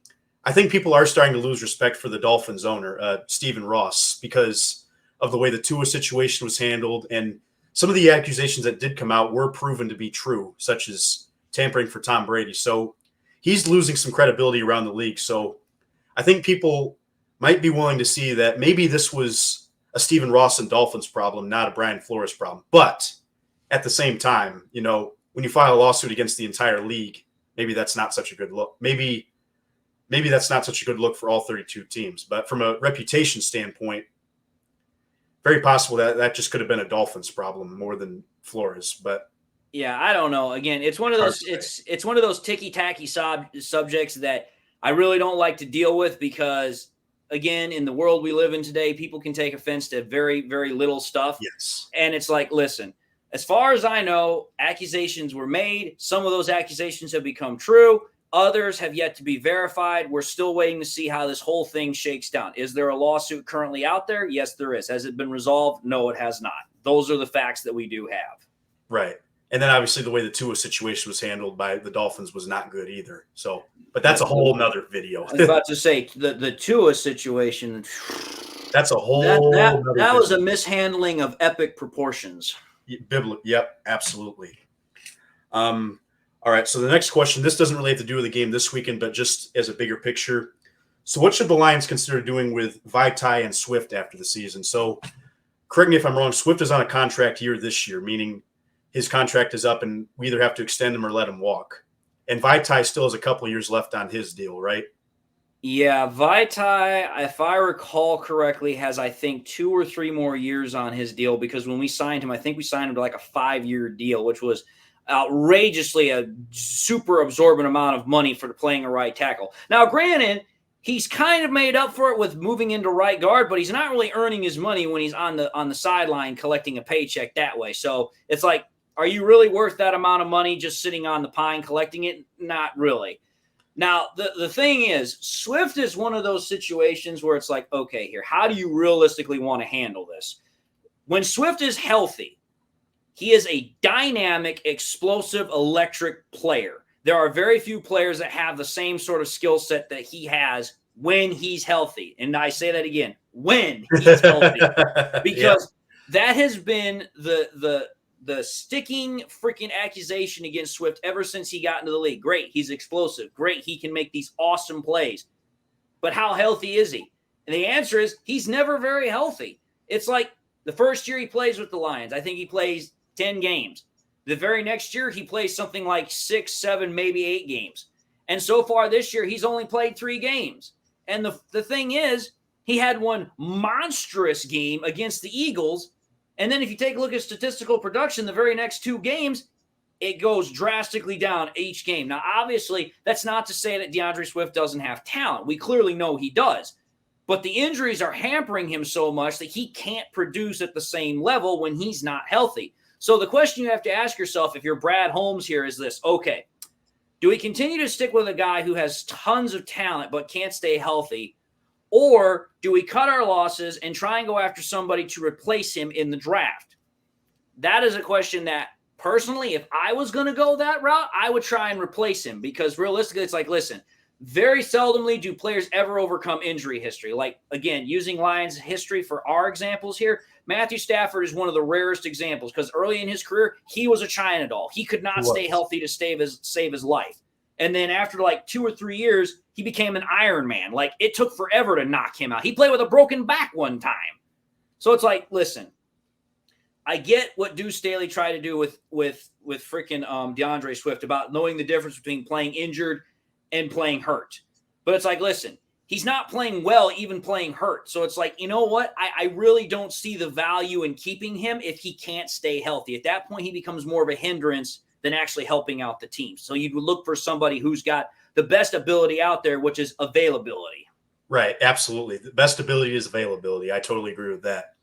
I think people are starting to lose respect for the Dolphins owner, Stephen Ross, because of the way the Tua situation was handled. And some of the accusations that did come out were proven to be true, such as tampering for Tom Brady. So he's losing some credibility around the league. So I think people might be willing to see that maybe this was a Stephen Ross and Dolphins problem, not a Brian Flores problem. But at the same time, when you file a lawsuit against the entire league, maybe that's not such a good look. Maybe that's not such a good look for all 32 teams. But from a reputation standpoint, very possible that just could have been a Dolphins problem more than Flores. But Yeah, I don't know. Again, it's one of Hard those to say. it's one of those ticky-tacky subjects that I really don't like to deal with because again, in the world we live in today, people can take offense to very, very little stuff. Yes. And it's like, listen, as far as I know, accusations were made. Some of those accusations have become true. Others have yet to be verified. We're still waiting to see how this whole thing shakes down. Is there a lawsuit currently out there? Yes, there is. Has it been resolved? No, it has not. Those are the facts that we do have. Right. And then obviously the way the Tua situation was handled by the Dolphins was not good either. So, but that's a whole nother video. I was about to say the Tua situation. That's a That whole nother that was a video. mishandling of epic proportions. Yep, absolutely. All right. So the next question, this doesn't really have to do with the game this weekend, but just as a bigger picture. So what should the Lions consider doing with Vai Tai and Swift after the season? So correct me if I'm wrong. Swift is on a contract year this year, meaning his contract is up and we either have to extend him or let him walk. And Vai Tai still has a couple of years left on his deal, right? Yeah, Vai Tai, if I recall correctly, has I think 2 or 3 more years on his deal because when we signed him, I think we signed him to like a 5-year deal, which was outrageously a super absorbent amount of money for playing a right tackle. Now, granted, he's kind of made up for it with moving into right guard, but he's not really earning his money when he's on the sideline collecting a paycheck that way. So it's like, are you really worth that amount of money just sitting on the pine collecting it? Not really. Now, the thing is, Swift is one of those situations where it's like, okay, here, how do you realistically want to handle this? When Swift is healthy, he is a dynamic, explosive, electric player. There are very few players that have the same sort of skill set that he has when he's healthy. And I say that again, when he's healthy. Because that has been the sticking freaking accusation against Swift ever since he got into the league. Great, he's explosive. Great, he can make these awesome plays. But how healthy is he? And the answer is he's never very healthy. It's like the first year he plays with the Lions, I think he plays 10 games. The very next year, he plays something like 6, 7, maybe 8 games. And so far this year, he's only played 3 games. And the thing is, he had one monstrous game against the Eagles. And then if you take a look at statistical production, the very next 2 games, it goes drastically down each game. Now, obviously, that's not to say that DeAndre Swift doesn't have talent. We clearly know he does. But the injuries are hampering him so much that he can't produce at the same level when he's not healthy. So the question you have to ask yourself if you're Brad Holmes here is this: okay, do we continue to stick with a guy who has tons of talent but can't stay healthy? Or do we cut our losses and try and go after somebody to replace him in the draft? That is a question that, personally, if I was going to go that route, I would try and replace him because realistically, it's like, listen, very seldomly do players ever overcome injury history. Like, again, using Lions history for our examples here, Matthew Stafford is one of the rarest examples because early in his career, he was a China doll. He could not stay healthy to save his life. And then after like 2 or 3 years, he became an Iron Man. Like, it took forever to knock him out. He played with a broken back one time. So it's like, listen, I get what Deuce Staley tried to do with freaking DeAndre Swift about knowing the difference between playing injured and playing hurt. But it's like, listen, he's not playing well, even playing hurt. So it's like, you know what? I really don't see the value in keeping him if he can't stay healthy. At that point, he becomes more of a hindrance than actually helping out the team. So you would look for somebody who's got the best ability out there, which is availability. Right. Absolutely. The best ability is availability. I totally agree with that.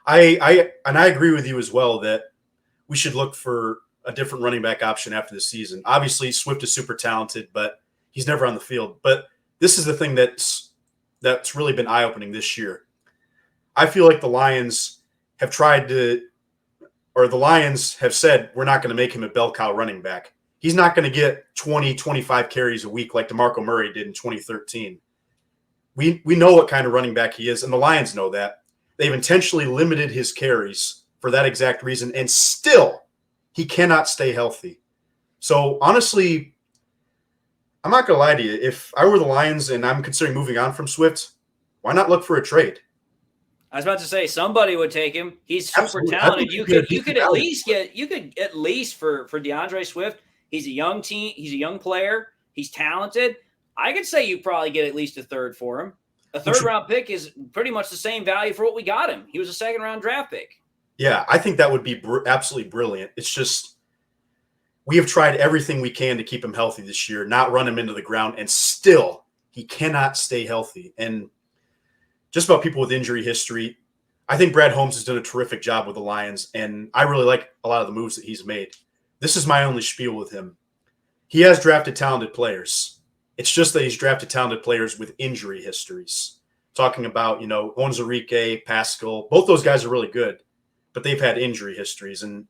I agree with you as well that we should look for a different running back option after the season. Obviously, Swift is super talented, but he's never on the field. But this is the thing that's really been eye-opening this year. I feel like the Lions have said, we're not going to make him a bell cow running back. He's not going to get 20, 25 carries a week like DeMarco Murray did in 2013. We know what kind of running back he is, and the Lions know that. They've intentionally limited his carries for that exact reason, and still he cannot stay healthy. So honestly, I'm not going to lie to you. If I were the Lions and I'm considering moving on from Swift, why not look for a trade? I was about to say somebody would take him. He's super Absolutely. talented. You could at least for DeAndre Swift. He's a young team. He's a young player. He's talented. I could say you probably get at least a third for him. A third-round pick is pretty much the same value for what we got him. He was a second-round draft pick. Yeah, I think that would be absolutely brilliant. It's just we have tried everything we can to keep him healthy this year, not run him into the ground, and still he cannot stay healthy. And just about people with injury history, I think Brad Holmes has done a terrific job with the Lions, and I really like a lot of the moves that he's made. This is my only spiel with him. He has drafted talented players. It's just that he's drafted talented players with injury histories. Talking about, Onwuzurike, Pascal, both those guys are really good, but they've had injury histories. And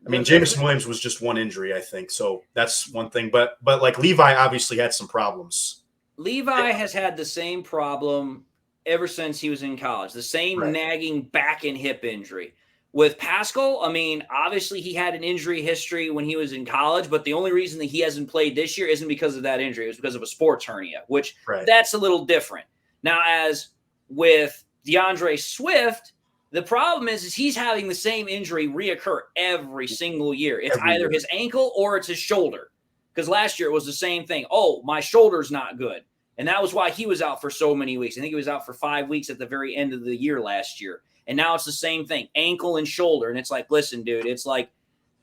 I mean, Jameson Williams was just one injury, I think. So that's one thing. But like Levi obviously had some problems. Levi has had the same problem ever since he was in college, the same nagging back and hip injury. With Pascal, I mean, obviously he had an injury history when he was in college, but the only reason that he hasn't played this year isn't because of that injury. It was because of a sports hernia, which that's a little different. Now, as with DeAndre Swift, the problem is he's having the same injury reoccur every single year. It's either his ankle or it's his shoulder. Because last year it was the same thing. Oh, my shoulder's not good. And that was why he was out for so many weeks. I think he was out for 5 weeks at the very end of the year last year. And now it's the same thing, ankle and shoulder. And it's like, listen, dude, it's like,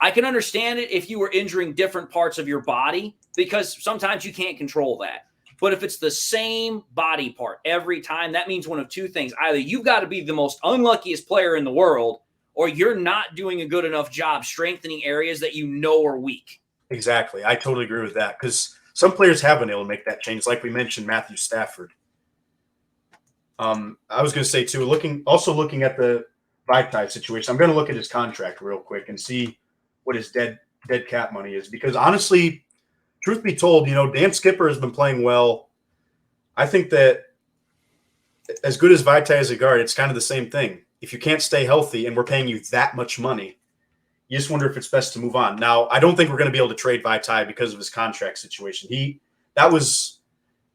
I can understand it if you were injuring different parts of your body, because sometimes you can't control that. But if it's the same body part every time, that means one of two things. Either you've got to be the most unluckiest player in the world, or you're not doing a good enough job strengthening areas that you know are weak. Exactly. I totally agree with that, because some players have been able to make that change. Like we mentioned, Matthew Stafford. I was going to say, too, looking at the Vai Tai situation, I'm going to look at his contract real quick and see what his dead cap money is. Because honestly, truth be told, Dan Skipper has been playing well. I think that as good as Vai Tai as a guard, it's kind of the same thing. If you can't stay healthy and we're paying you that much money, you just wonder if it's best to move on. Now, I don't think we're going to be able to trade Vai Tai because of his contract situation.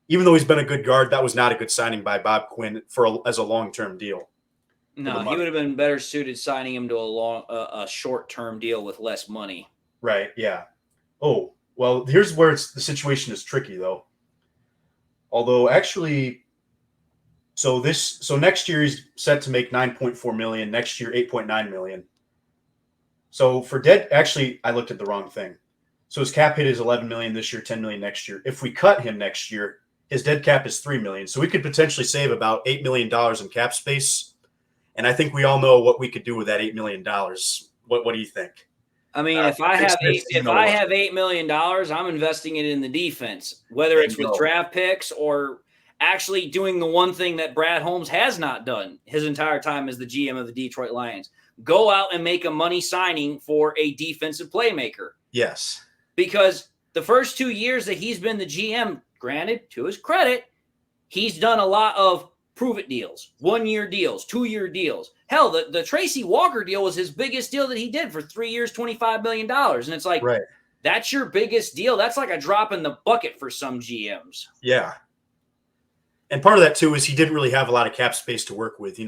Even though he's been a good guard, that was not a good signing by Bob Quinn as a long-term deal. No, he would have been better suited signing him to a short-term deal with less money. Right, yeah. Oh, well, here's where the situation is tricky, though. Although, actually, so next year he's set to make $9.4 million. Next year, $8.9 million. So for dead, actually, I looked at the wrong thing. So his cap hit is $11 million this year, $10 million next year. If we cut him next year, his dead cap is $3 million. So we could potentially save about $8 million in cap space. And I think we all know what we could do with that $8 million. What do you think? I mean, if I have $8 million, I'm investing it in the defense, whether it's with draft picks or actually doing the one thing that Brad Holmes has not done his entire time as the GM of the Detroit Lions. Go out and make a money signing for a defensive playmaker. Yes. Because the first 2 years that he's been the GM, granted, to his credit, he's done a lot of prove-it deals, 1-year deals, 2-year deals. Hell, the Tracy Walker deal was his biggest deal that he did for 3 years, $25 million. And it's like, that's your biggest deal. That's like a drop in the bucket for some GMs. Yeah. And part of that, too, is he didn't really have a lot of cap space to work with.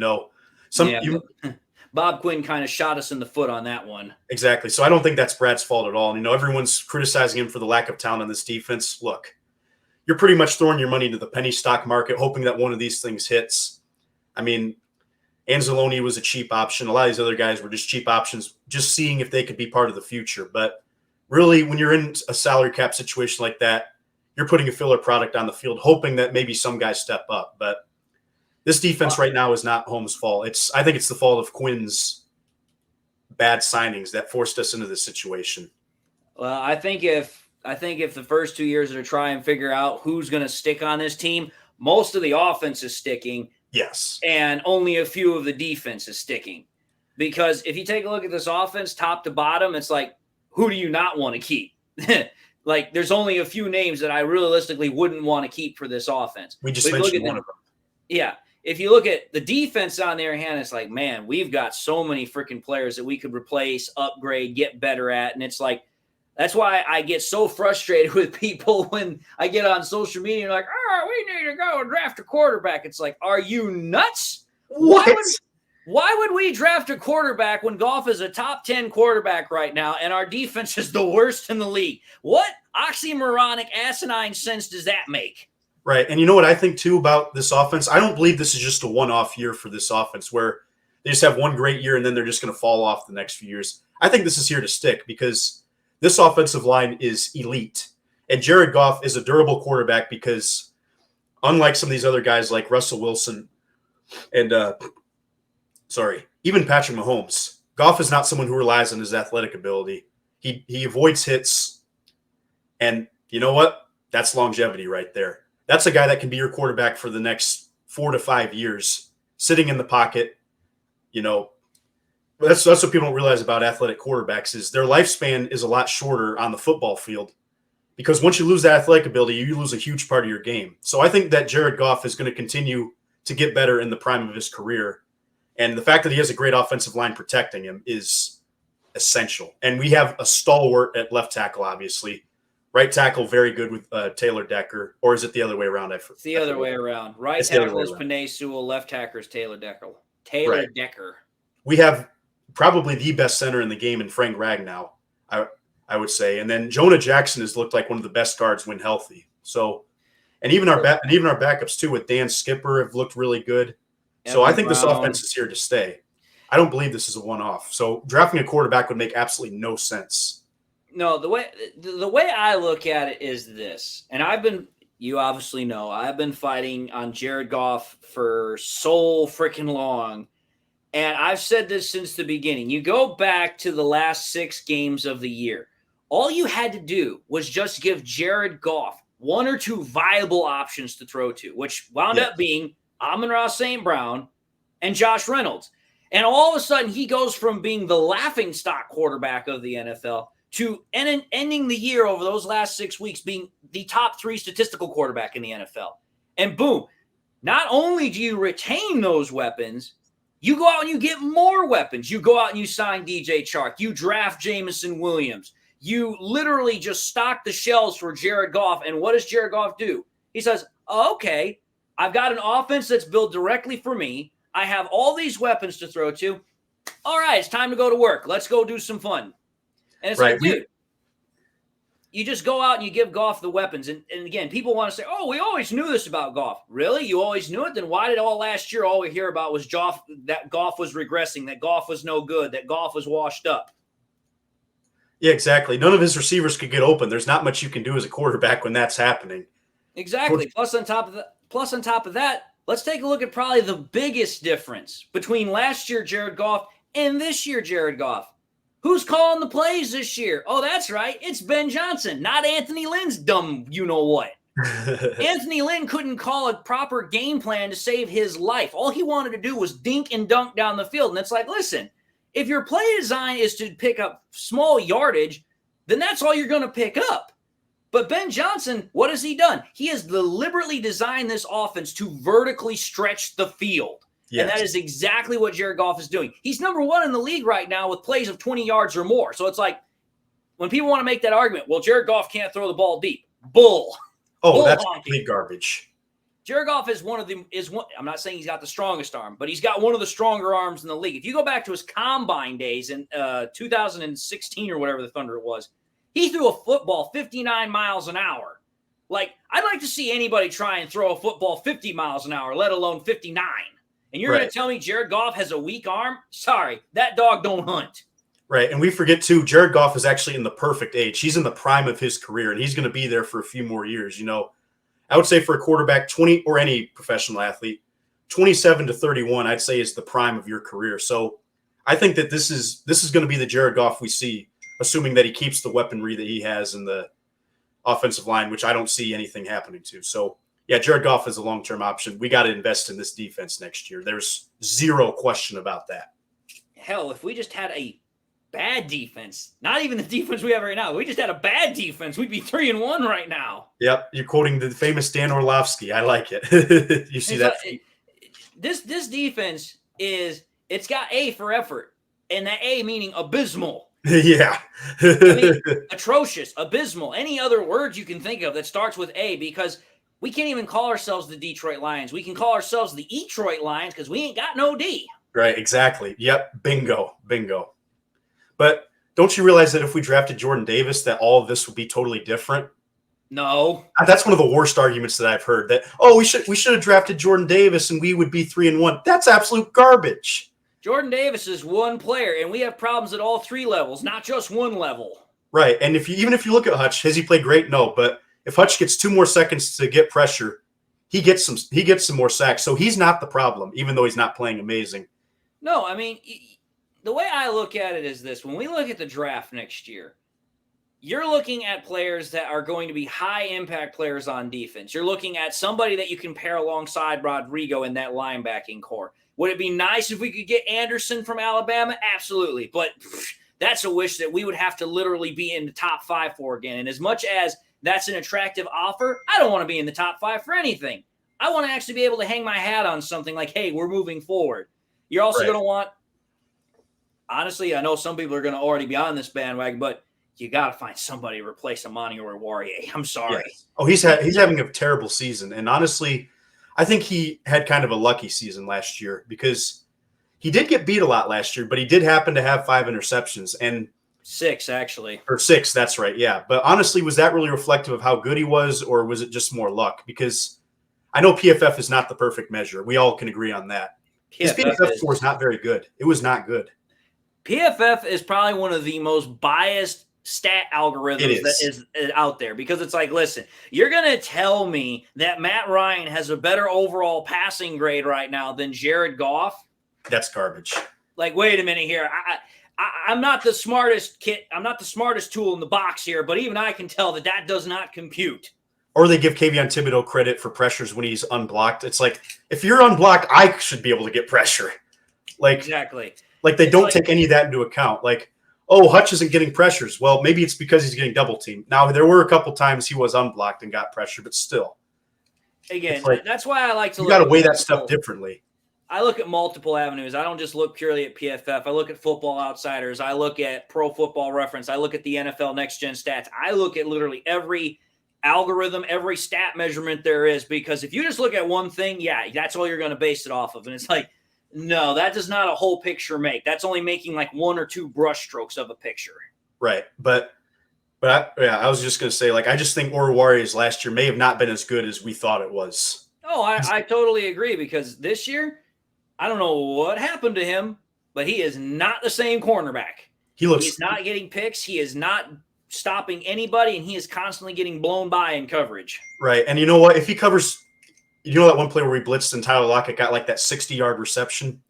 Bob Quinn kind of shot us in the foot on that one. Exactly. So I don't think that's Brad's fault at all. And, everyone's criticizing him for the lack of talent on this defense. Look, you're pretty much throwing your money into the penny stock market, hoping that one of these things hits. I mean, Anzalone was a cheap option. A lot of these other guys were just cheap options, just seeing if they could be part of the future. But really, when you're in a salary cap situation like that, you're putting a filler product on the field, hoping that maybe some guys step up. But this defense right now is not Holmes' fault. I think it's the fault of Quinn's bad signings that forced us into this situation. Well, I think if the first 2 years are to try and figure out who's going to stick on this team, most of the offense is sticking. Yes. And only a few of the defense is sticking. Because if you take a look at this offense, top to bottom, it's like, who do you not want to keep? Like, there's only a few names that I realistically wouldn't want to keep for this offense. We just mentioned one of them. Yeah. If you look at the defense on their hand, it's like, man, we've got so many freaking players that we could replace, upgrade, get better at. And it's like, that's why I get so frustrated with people when I get on social media and like, we need to go and draft a quarterback. It's like, are you nuts? What? Why would we draft a quarterback when Goff is a top 10 quarterback right now and our defense is the worst in the league? What oxymoronic, asinine sense does that make? Right. And you know what I think, too, about this offense? I don't believe this is just a one-off year for this offense where they just have one great year and then they're just going to fall off the next few years. I think this is here to stick because this offensive line is elite. And Jared Goff is a durable quarterback because unlike some of these other guys like Russell Wilson and even Patrick Mahomes, Goff is not someone who relies on his athletic ability. He avoids hits, and you know what? That's longevity right there. That's a guy that can be your quarterback for the next 4 to 5 years, sitting in the pocket. You know, that's what people don't realize about athletic quarterbacks is their lifespan is a lot shorter on the football field because once you lose that athletic ability, you lose a huge part of your game. So I think that Jared Goff is going to continue to get better in the prime of his career. And the fact that he has a great offensive line protecting him is essential. And we have a stalwart at left tackle, obviously. Right tackle, very good with Taylor Decker. Or is it the other way around? It's the other way around. Right tackle is Penei Sewell. Left tackle is Taylor Decker. Decker. We have probably the best center in the game in Frank Ragnow, I would say. And then Jonah Jackson has looked like one of the best guards when healthy. So, and even our backups too with Dan Skipper have looked really good. So I think this offense is here to stay. I don't believe this is a one-off. So drafting a quarterback would make absolutely no sense. No, the way I look at it is this, and you obviously know, I've been fighting on Jared Goff for so freaking long, and I've said this since the beginning. You go back to the last 6 games of the year. All you had to do was just give Jared Goff 1 or 2 viable options to throw to, which wound up being Amon-Ra St. Brown and Josh Reynolds. And all of a sudden, he goes from being the laughingstock quarterback of the NFL to ending the year over those last 6 weeks being the top 3 statistical quarterback in the NFL. And boom, not only do you retain those weapons, you go out and you get more weapons. You go out and you sign DJ Chark. You draft Jameson Williams. You literally just stock the shelves for Jared Goff. And what does Jared Goff do? He says, oh, okay, I've got an offense that's built directly for me. I have all these weapons to throw to. All right, it's time to go to work. Let's go do some fun. And it's like, dude, you just go out and you give Goff the weapons. And again, people want to say, oh, we always knew this about Goff. Really? You always knew it? Then why did all last year all we hear about was that Goff was regressing, that Goff was no good, that Goff was washed up? Yeah, exactly. None of his receivers could get open. There's not much you can do as a quarterback when that's happening. Exactly. Plus on top of that, let's take a look at probably the biggest difference between last year Jared Goff and this year Jared Goff. Who's calling the plays this year? Oh, that's right. It's Ben Johnson, not Anthony Lynn's dumb you-know-what. Anthony Lynn couldn't call a proper game plan to save his life. All he wanted to do was dink and dunk down the field. And it's like, listen, if your play design is to pick up small yardage, then that's all you're going to pick up. But Ben Johnson, what has he done? He has deliberately designed this offense to vertically stretch the field. Yes. And that is exactly what Jared Goff is doing. He's number 1 in the league right now with plays of 20 yards or more. So it's like when people want to make that argument, well, Jared Goff can't throw the ball deep. Bull. Oh, Bull that's honky. complete garbage. Jared Goff is I'm not saying he's got the strongest arm, but he's got one of the stronger arms in the league. If you go back to his combine days in 2016 or whatever the Thunder was, he threw a football 59 miles an hour. Like, I'd like to see anybody try and throw a football 50 miles an hour, let alone 59. And you're going to tell me Jared Goff has a weak arm? Sorry, that dog don't hunt. Right, and we forget, too, Jared Goff is actually in the perfect age. He's in the prime of his career, and he's going to be there for a few more years. You know, I would say for a quarterback, 20 or any professional athlete, 27 to 31, I'd say is the prime of your career. So I think that this is going to be the Jared Goff we see, assuming that he keeps the weaponry that he has in the offensive line, which I don't see anything happening to. So, yeah, Jared Goff is a long-term option. We got to invest in this defense next year. There's zero question about that. Hell, if we just had a bad defense, not even the defense we have right now, we just had a bad defense, we'd be 3-1 right now. Yep, you're quoting the famous Dan Orlovsky. I like it. You see that? This defense it's got A for effort, and that A meaning abysmal. Yeah. I mean, atrocious, abysmal, any other word you can think of that starts with A, because we can't even call ourselves the Detroit Lions. We can call ourselves the Etroit Lions because we ain't got no D. Right, exactly. Yep, bingo. But don't you realize that if we drafted Jordan Davis, that all of this would be totally different? No. That's one of the worst arguments that I've heard, that, we should have drafted Jordan Davis and we would be 3-1. That's absolute garbage. Jordan Davis is one player, and we have problems at all 3 levels, not just one level. Right. And even if you look at Hutch, has he played great? No. But if Hutch gets 2 more seconds to get pressure, he gets some more sacks. So he's not the problem, even though he's not playing amazing. No, I mean, the way I look at it is this: when we look at the draft next year, you're looking at players that are going to be high impact players on defense. You're looking at somebody that you can pair alongside Rodrigo in that linebacking core. Would it be nice if we could get Anderson from Alabama? Absolutely. But that's a wish that we would have to literally be in the top 5 for again. And as much as that's an attractive offer, I don't want to be in the top 5 for anything. I want to actually be able to hang my hat on something like, hey, we're moving forward. You're also going to want, honestly, I know some people are going to already be on this bandwagon, but you got to find somebody to replace Amani or Warrior. I'm sorry. Yes. Oh, he's having a terrible season. And honestly, I think he had kind of a lucky season last year because he did get beat a lot last year, but he did happen to have 5 interceptions and 6 actually. Or 6, that's right. Yeah. But honestly, was that really reflective of how good he was, or was it just more luck? Because I know PFF is not the perfect measure. We all can agree on that. His PFF score is not very good. It was not good. PFF is probably one of the most biased stat algorithms that is out there because it's like, listen, you're going to tell me that Matt Ryan has a better overall passing grade right now than Jared Goff? That's garbage. Like, wait a minute here. I'm not the smartest kid. I'm not the smartest tool in the box here, but even I can tell that does not compute. Or they give Kayvon Thibodeau credit for pressures when he's unblocked. It's like, if you're unblocked, I should be able to get pressure. Like, exactly. Like they don't take any of that into account. Like, oh, Hutch isn't getting pressures. Well, maybe it's because he's getting double teamed. Now, there were a couple times he was unblocked and got pressure, but still. Again, that's why I like to look. You got to weigh that stuff differently. I look at multiple avenues. I don't just look purely at PFF. I look at Football Outsiders. I look at Pro Football Reference. I look at the NFL Next Gen Stats. I look at literally every algorithm, every stat measurement there is, because if you just look at one thing, yeah, that's all you're going to base it off of. And it's like, no, that does not a whole picture make. That's only making like 1 or 2 brush strokes of a picture. Right. But I was just going to say, like, I just think Warriors last year may have not been as good as we thought it was. Oh, I totally agree, because this year, I don't know what happened to him, but he is not the same cornerback. He's not getting picks. He is not stopping anybody, and he is constantly getting blown by in coverage. Right. And you know what? If he covers, you know that one play where we blitzed and Tyler Lockett got like that 60-yard reception?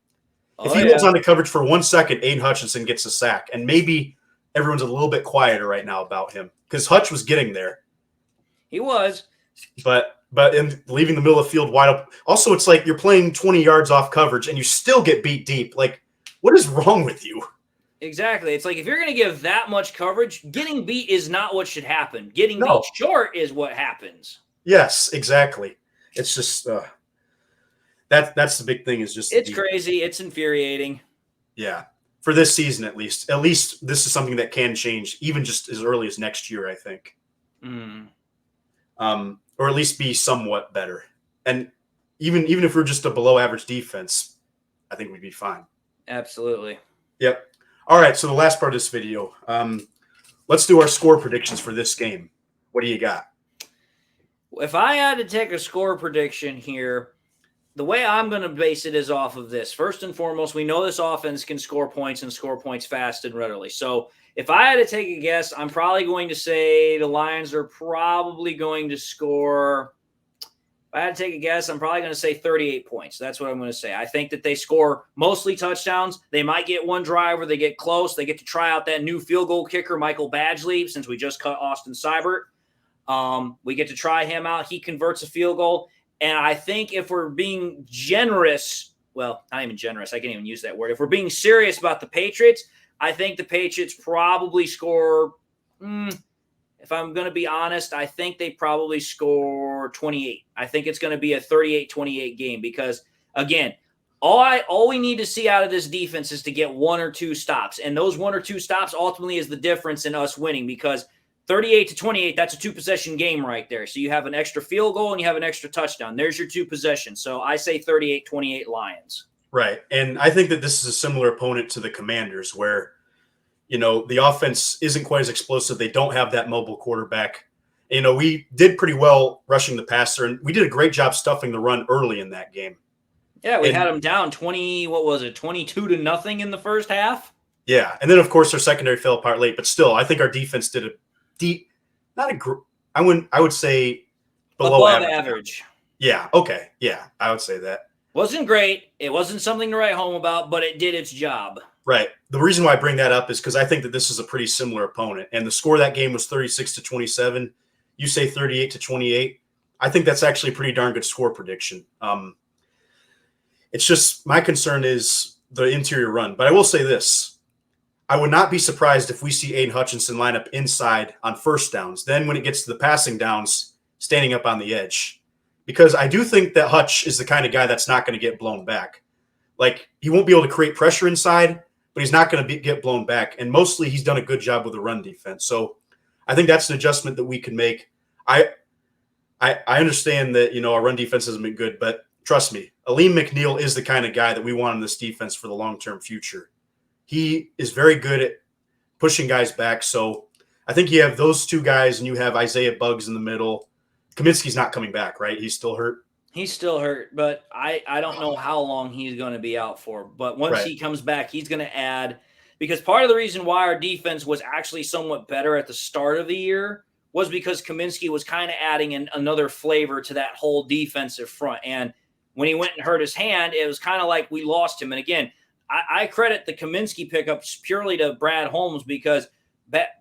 If he holds on to coverage for 1 second, Aiden Hutchinson gets a sack. And maybe everyone's a little bit quieter right now about him because Hutch was getting there. He was. But in leaving the middle of the field wide open. Also, it's like you're playing 20 yards off coverage and you still get beat deep. Like, what is wrong with you? Exactly. It's like if you're going to give that much coverage, getting beat is not what should happen. Getting beat short is what happens. Yes, exactly. It's just that's the big thing. Is just it's crazy. It's infuriating. Yeah, for this season at least. At least this is something that can change, even just as early as next year, I think. Or at least be somewhat better. And even if we're just a below average defense, I think we'd be fine. Absolutely. Yep. All right. So the last part of this video, let's do our score predictions for this game. What do you got? If I had to take a score prediction here, the way I'm going to base it is off of this. First and foremost, we know this offense can score points and score points fast and readily. So if I had to take a guess, I'm probably going to say the Lions are probably going to score. If I had to take a guess, I'm probably going to say 38 points. That's what I'm going to say. I think that they score mostly touchdowns. They might get one drive where they get close. They get to try out that new field goal kicker, Michael Badgley, since we just cut Austin Seibert. We get to try him out. He converts a field goal. And I think if we're being generous, well, not even generous, I can't even use that word. If we're being serious about the Patriots, I think the Patriots probably score, if I'm going to be honest, I think they probably score 28. I think it's going to be a 38-28 game because, again, all we need to see out of this defense is to get 1 or 2 stops. And those 1 or 2 stops ultimately is the difference in us winning because 38-28, that's a 2-possession game right there. So you have an extra field goal and you have an extra touchdown. There's your 2 possessions. So I say 38-28 Lions. Right. And I think that this is a similar opponent to the Commanders where, you know, the offense isn't quite as explosive. They don't have that mobile quarterback. You know, we did pretty well rushing the passer, and we did a great job stuffing the run early in that game. Yeah, we had them down 22-0 in the first half. Yeah, and then of course our secondary fell apart late, but still, I think our defense did a deep, not a. I would say below Above average. average. Yeah. Okay. Yeah, I would say that. Wasn't great. It wasn't something to write home about, but it did its job. Right. The reason why I bring that up is because I think that this is a pretty similar opponent, and the score of that game was 36-27. You say 38-28. I think that's actually a pretty darn good score prediction. It's just my concern is the interior run, but I will say this. I would not be surprised if we see Aiden Hutchinson line up inside on first downs. Then when it gets to the passing downs, standing up on the edge. Because I do think that Hutch is the kind of guy that's not going to get blown back. Like, he won't be able to create pressure inside, but he's not going to get blown back. And mostly he's done a good job with the run defense. So I think that's an adjustment that we can make. I understand that, our run defense hasn't been good, but trust me, Aleem McNeil is the kind of guy that we want in this defense for the long-term future. He is very good at pushing guys back. So I think you have those two guys and you have Isaiah Buggs in the middle. Kaminsky's not coming back, right? He's still hurt. He's still hurt, but I don't know how long he's going to be out for. But once he comes back, he's going to add – because part of the reason why our defense was actually somewhat better at the start of the year was because Kaminsky was kind of adding another flavor to that whole defensive front. And when he went and hurt his hand, it was kind of like we lost him. And again – I credit the Kaminsky pickups purely to Brad Holmes because that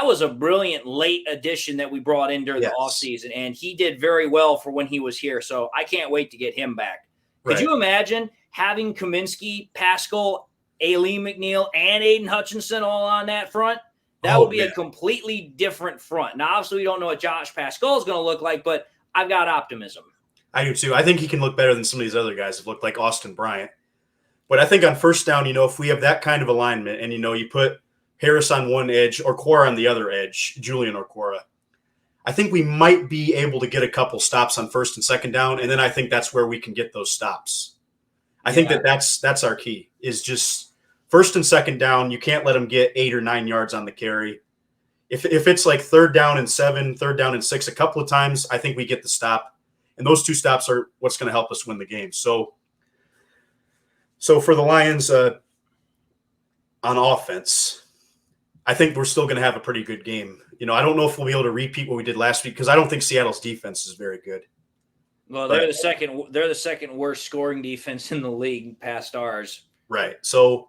was a brilliant late addition that we brought in during the offseason, and he did very well for when he was here. So I can't wait to get him back. Could you imagine having Kaminsky, Pascal, Aleem McNeil, and Aiden Hutchinson all on that front? That would be a completely different front. Now, obviously, we don't know what Josh Pascal is going to look like, but I've got optimism. I do too. I think he can look better than some of these other guys have looked like Austin Bryant. But I think on first down, if we have that kind of alignment and, you put Harris on one edge, Okwara on the other edge, Julian Okwara, I think we might be able to get a couple stops on first and second down. And then I think that's where we can get those stops. I think that's our key is just first and second down. You can't let them get 8 or 9 yards on the carry. If it's like third down and 7, third down and 6, a couple of times, I think we get the stop. And those two stops are what's going to help us win the game. So for the Lions on offense, I think we're still going to have a pretty good game. I don't know if we'll be able to repeat what we did last week because I don't think Seattle's defense is very good. Well, they're the second worst scoring defense in the league past ours. Right. So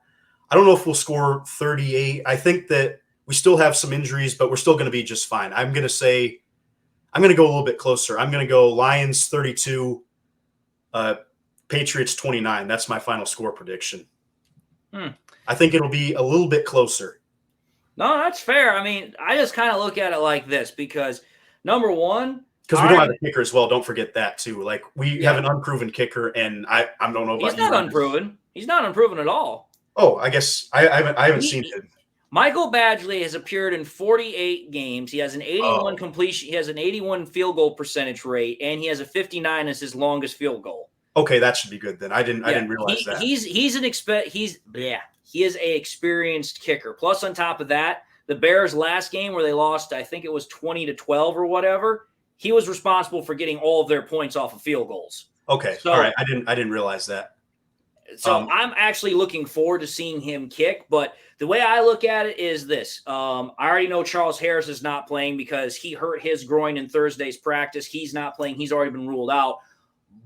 I don't know if we'll score 38. I think that we still have some injuries, but we're still going to be just fine. I'm going to go a little bit closer. I'm going to go Lions 32, Patriots 29. That's my final score prediction. I think it'll be a little bit closer. No, that's fair. I mean, I just kind of look at it like this because, number one, because we don't have a kicker as well. Don't forget that too. Like we have an unproven kicker, and I don't know about he's not unproven. He's not unproven at all. Oh, I guess I haven't seen him. Michael Badgley has appeared in 48 games. He has an 81 completion. He has an 81 field goal percentage rate, and he has a 59 as his longest field goal. Okay, that should be good then. I didn't realize that. He is a experienced kicker. Plus, on top of that, the Bears' last game where they lost, I think it was 20-12 or whatever. He was responsible for getting all of their points off of field goals. Okay, all right. I didn't realize that. So I'm actually looking forward to seeing him kick. But the way I look at it is this: I already know Charles Harris is not playing because he hurt his groin in Thursday's practice. He's not playing. He's already been ruled out.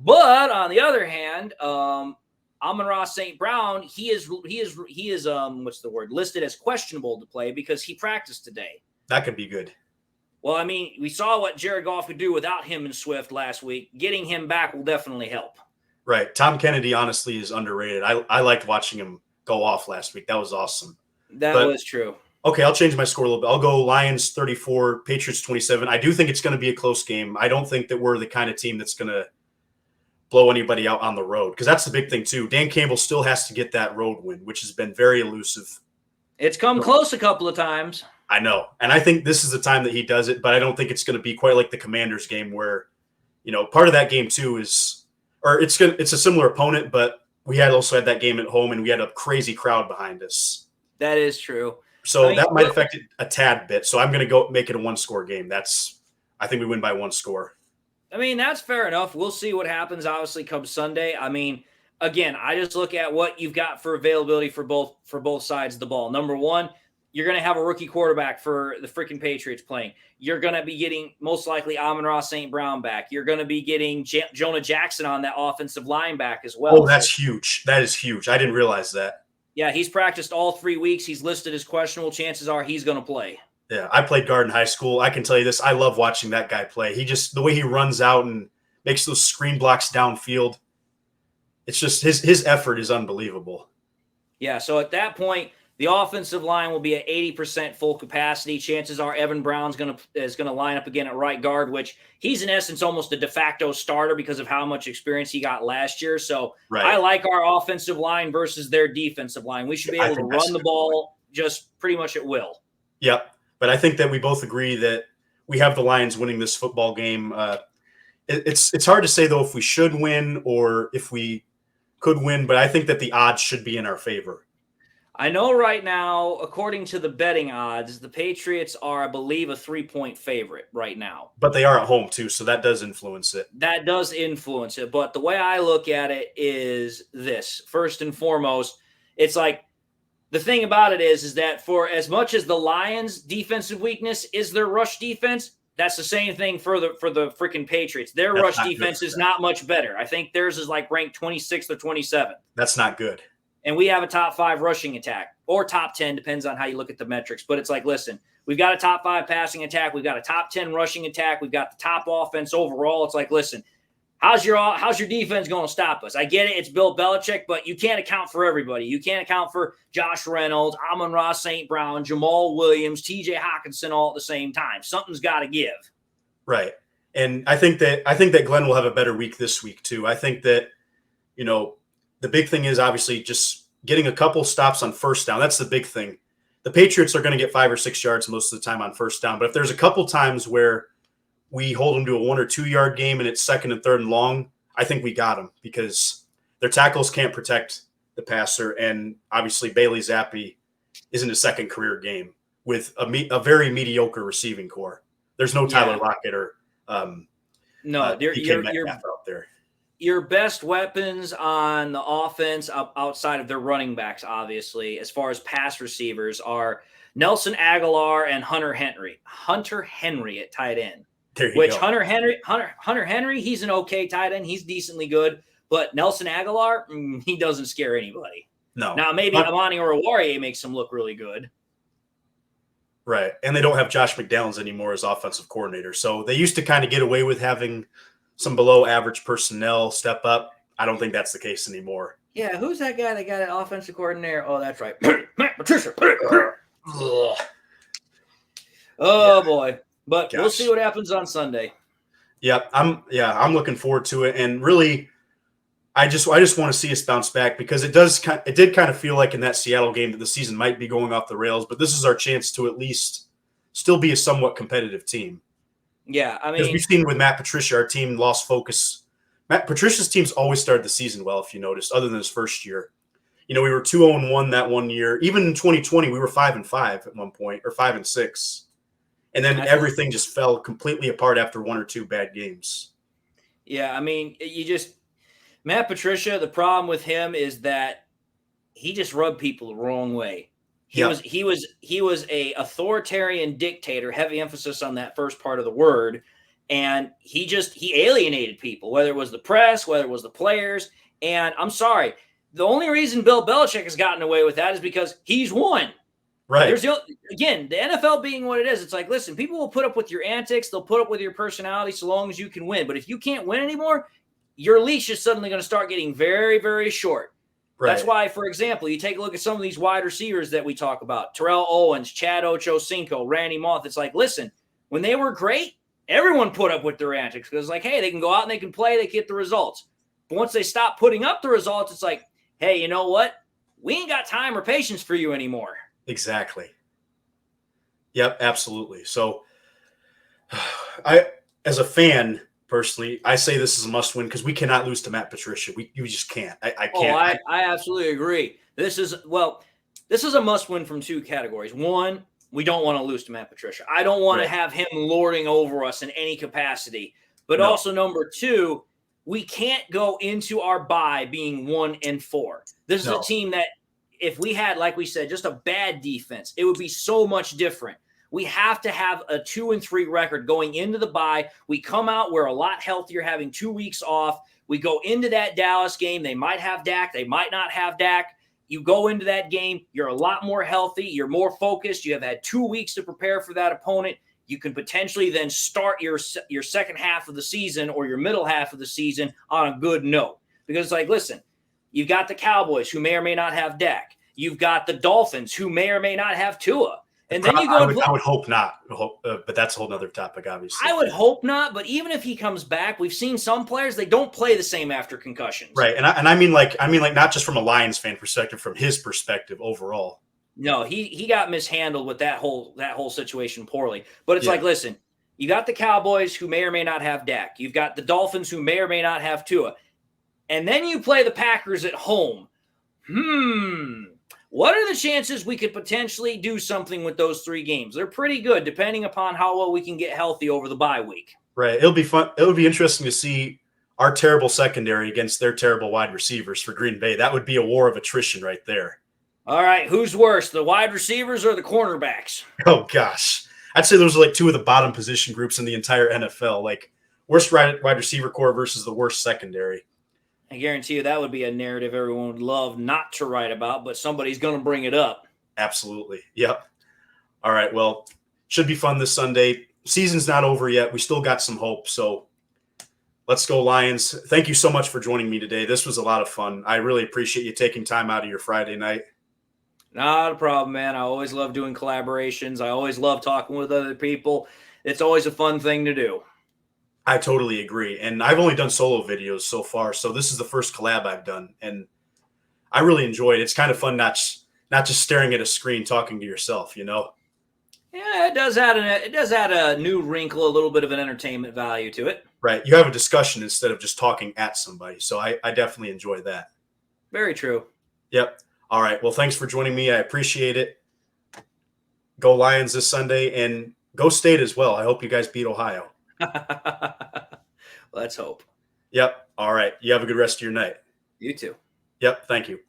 But on the other hand, Amon-Ra St. Brown, he is listed as questionable to play because he practiced today. That could be good. Well, I mean, we saw what Jared Goff could do without him and Swift last week. Getting him back will definitely help. Right. Tom Kennedy, honestly, is underrated. I liked watching him go off last week. That was awesome. That was true. Okay, I'll change my score a little bit. I'll go Lions 34, Patriots 27. I do think it's going to be a close game. I don't think that we're the kind of team that's going to blow anybody out on the road because that's the big thing too. Dan Campbell still has to get that road win, which has been very elusive. It's come close a couple of times. I know. And I think this is the time that he does it, but I don't think it's going to be quite like the Commanders game where, part of that game too is, or it's a similar opponent, but we also had that game at home and we had a crazy crowd behind us. That is true. So that might affect it a tad bit. So I'm going to go make it a 1-score game. I think we win by 1 score. I mean, that's fair enough. We'll see what happens, obviously, come Sunday. I mean, again, I just look at what you've got for availability for both sides of the ball. Number one, you're going to have a rookie quarterback for the freaking Patriots playing. You're going to be getting most likely Amon-Ra St. Brown back. You're going to be getting Jonah Jackson on that offensive line back as well. Oh, that's huge. That is huge. I didn't realize that. Yeah, he's practiced all 3 weeks. He's listed as questionable. Chances are he's going to play. Yeah, I played guard in high school. I can tell you this. I love watching that guy play. The way he runs out and makes those screen blocks downfield. It's just his effort is unbelievable. Yeah, so at that point, the offensive line will be at 80% full capacity. Chances are Evan Brown's is going to line up again at right guard, which he's in essence almost a de facto starter because of how much experience he got last year. So right. I like our offensive line versus their defensive line. We should be able to run the ball just pretty much at will. Yep, but I think that we both agree that we have the Lions winning this football game. It's hard to say, though, if we should win or if we could win, but I think that the odds should be in our favor. I know right now, according to the betting odds, the Patriots are, I believe, a 3-point favorite right now. But they are at home, too, so that does influence it. That does influence it. But the way I look at it is this. First and foremost, it's like the thing about it is that for as much as the Lions' defensive weakness is their rush defense, that's the same thing for the freaking Patriots. Their rush defense is not much better. I think theirs is like ranked 26th or 27th. That's not good. And we have a top 5 rushing attack or top 10, depends on how you look at the metrics. But it's like, listen, we've got a top 5 passing attack. We've got a top 10 rushing attack. We've got the top offense overall. It's like, listen, how's your defense going to stop us? I get it. It's Bill Belichick, but you can't account for everybody. You can't account for Josh Reynolds, Amon-Ra St. Brown, Jamal Williams, TJ Hawkinson all at the same time. Something's got to give. Right. And I think that Glenn will have a better week this week too. I think that, the big thing is obviously just getting a couple stops on first down. That's the big thing. The Patriots are going to get 5 or 6 yards most of the time on first down. But if there's a couple times where we hold them to a 1 or 2 yard game and it's second and third and long, I think we got them because their tackles can't protect the passer. And obviously Bailey Zappi is in his second career game with a very mediocre receiving core. There's no Tyler Lockett or DK Metcalf out there. Your best weapons on the offense outside of their running backs, obviously, as far as pass receivers, are Nelson Aguilar and Hunter Henry. Hunter Henry at tight end. There you go. Hunter Henry, he's an okay tight end. He's decently good. But Nelson Aguilar, he doesn't scare anybody. No. Now, maybe Amani Oruwariye makes him look really good. Right. And they don't have Josh McDaniels anymore as offensive coordinator. So they used to kind of get away with having some below average personnel step up. I don't think that's the case anymore. Yeah, who's that guy that got an offensive coordinator? Oh, that's right. Matt Patricia. Boy. But We'll see what happens on Sunday. Yep. I'm looking forward to it. And really, I just want to see us bounce back because it did kind of feel like in that Seattle game that the season might be going off the rails, but this is our chance to at least still be a somewhat competitive team. Yeah, I mean, because we've seen with Matt Patricia, our team lost focus. Matt Patricia's teams always started the season well, if you noticed, other than his first year. We were 2-0-1 that one year. Even in 2020, we were 5-5 at one point, or 5-6, and then everything just fell completely apart after 1 or 2 bad games. Yeah, I mean, Matt Patricia. The problem with him is that he just rubbed people the wrong way. He was a authoritarian dictator, heavy emphasis on that first part of the word, and he alienated people, whether it was the press, whether it was the players. And I'm sorry, the only reason Bill Belichick has gotten away with that is because he's won. Right. Again, the NFL being what it is, it's like, listen, people will put up with your antics, they'll put up with your personality so long as you can win. But if you can't win anymore, your leash is suddenly going to start getting very, very short. Right. That's why, for example, you take a look at some of these wide receivers that we talk about, Terrell Owens, Chad Ochocinco, Randy Moss. It's like, listen, when they were great, everyone put up with their antics because, like, hey, they can go out and they can play, they get the results. But once they stop putting up the results, it's like, hey, you know what? We ain't got time or patience for you anymore. Exactly. Yep, absolutely. So as a fan, personally, I say this is a must-win because we cannot lose to Matt Patricia. You just can't. I can't. I absolutely agree. This is a must-win from 2 categories. One, we don't want to lose to Matt Patricia. I don't want to have him lording over us in any capacity. But also, number 2, we can't go into our bye being 1-4. This is a team that if we had, like we said, just a bad defense, it would be so much different. We have to have a 2-3 record going into the bye. We come out, we're a lot healthier, having 2 weeks off. We go into that Dallas game. They might have Dak. They might not have Dak. You go into that game, you're a lot more healthy. You're more focused. You have had 2 weeks to prepare for that opponent. You can potentially then start your second half of the season or your middle half of the season on a good note. Because it's like, listen, you've got the Cowboys who may or may not have Dak. You've got the Dolphins who may or may not have Tua. And then you go I would hope not, but that's a whole other topic, obviously. I would hope not, but even if he comes back, we've seen some players, they don't play the same after concussions. Right, and I mean not just from a Lions fan perspective, from his perspective overall. No, he got mishandled with that whole situation poorly. But it's like, listen, you got the Cowboys who may or may not have Dak. You've got the Dolphins who may or may not have Tua. And then you play the Packers at home. What are the chances we could potentially do something with those 3 games? They're pretty good, depending upon how well we can get healthy over the bye week. Right. It'll be fun. It'll be interesting to see our terrible secondary against their terrible wide receivers for Green Bay. That would be a war of attrition right there. All right. Who's worse, the wide receivers or the cornerbacks? Oh, gosh. I'd say those are like 2 of the bottom position groups in the entire NFL. Like worst wide receiver core versus the worst secondary. I guarantee you that would be a narrative everyone would love not to write about, but somebody's going to bring it up. Absolutely. Yep. All right. Well, should be fun this Sunday. Season's not over yet. We still got some hope. So let's go Lions. Thank you so much for joining me today. This was a lot of fun. I really appreciate you taking time out of your Friday night. Not a problem, man. I always love doing collaborations. I always love talking with other people. It's always a fun thing to do. I totally agree. And I've only done solo videos so far. So this is the first collab I've done. And I really enjoyed it. It's kind of fun not just staring at a screen talking to yourself, you know? Yeah, it does add a new wrinkle, a little bit of an entertainment value to it. Right. You have a discussion instead of just talking at somebody. So I definitely enjoy that. Very true. Yep. All right. Well, thanks for joining me. I appreciate it. Go Lions this Sunday and go State as well. I hope you guys beat Ohio. Let's hope. Yep. All right. You have a good rest of your night. You too. Yep. Thank you.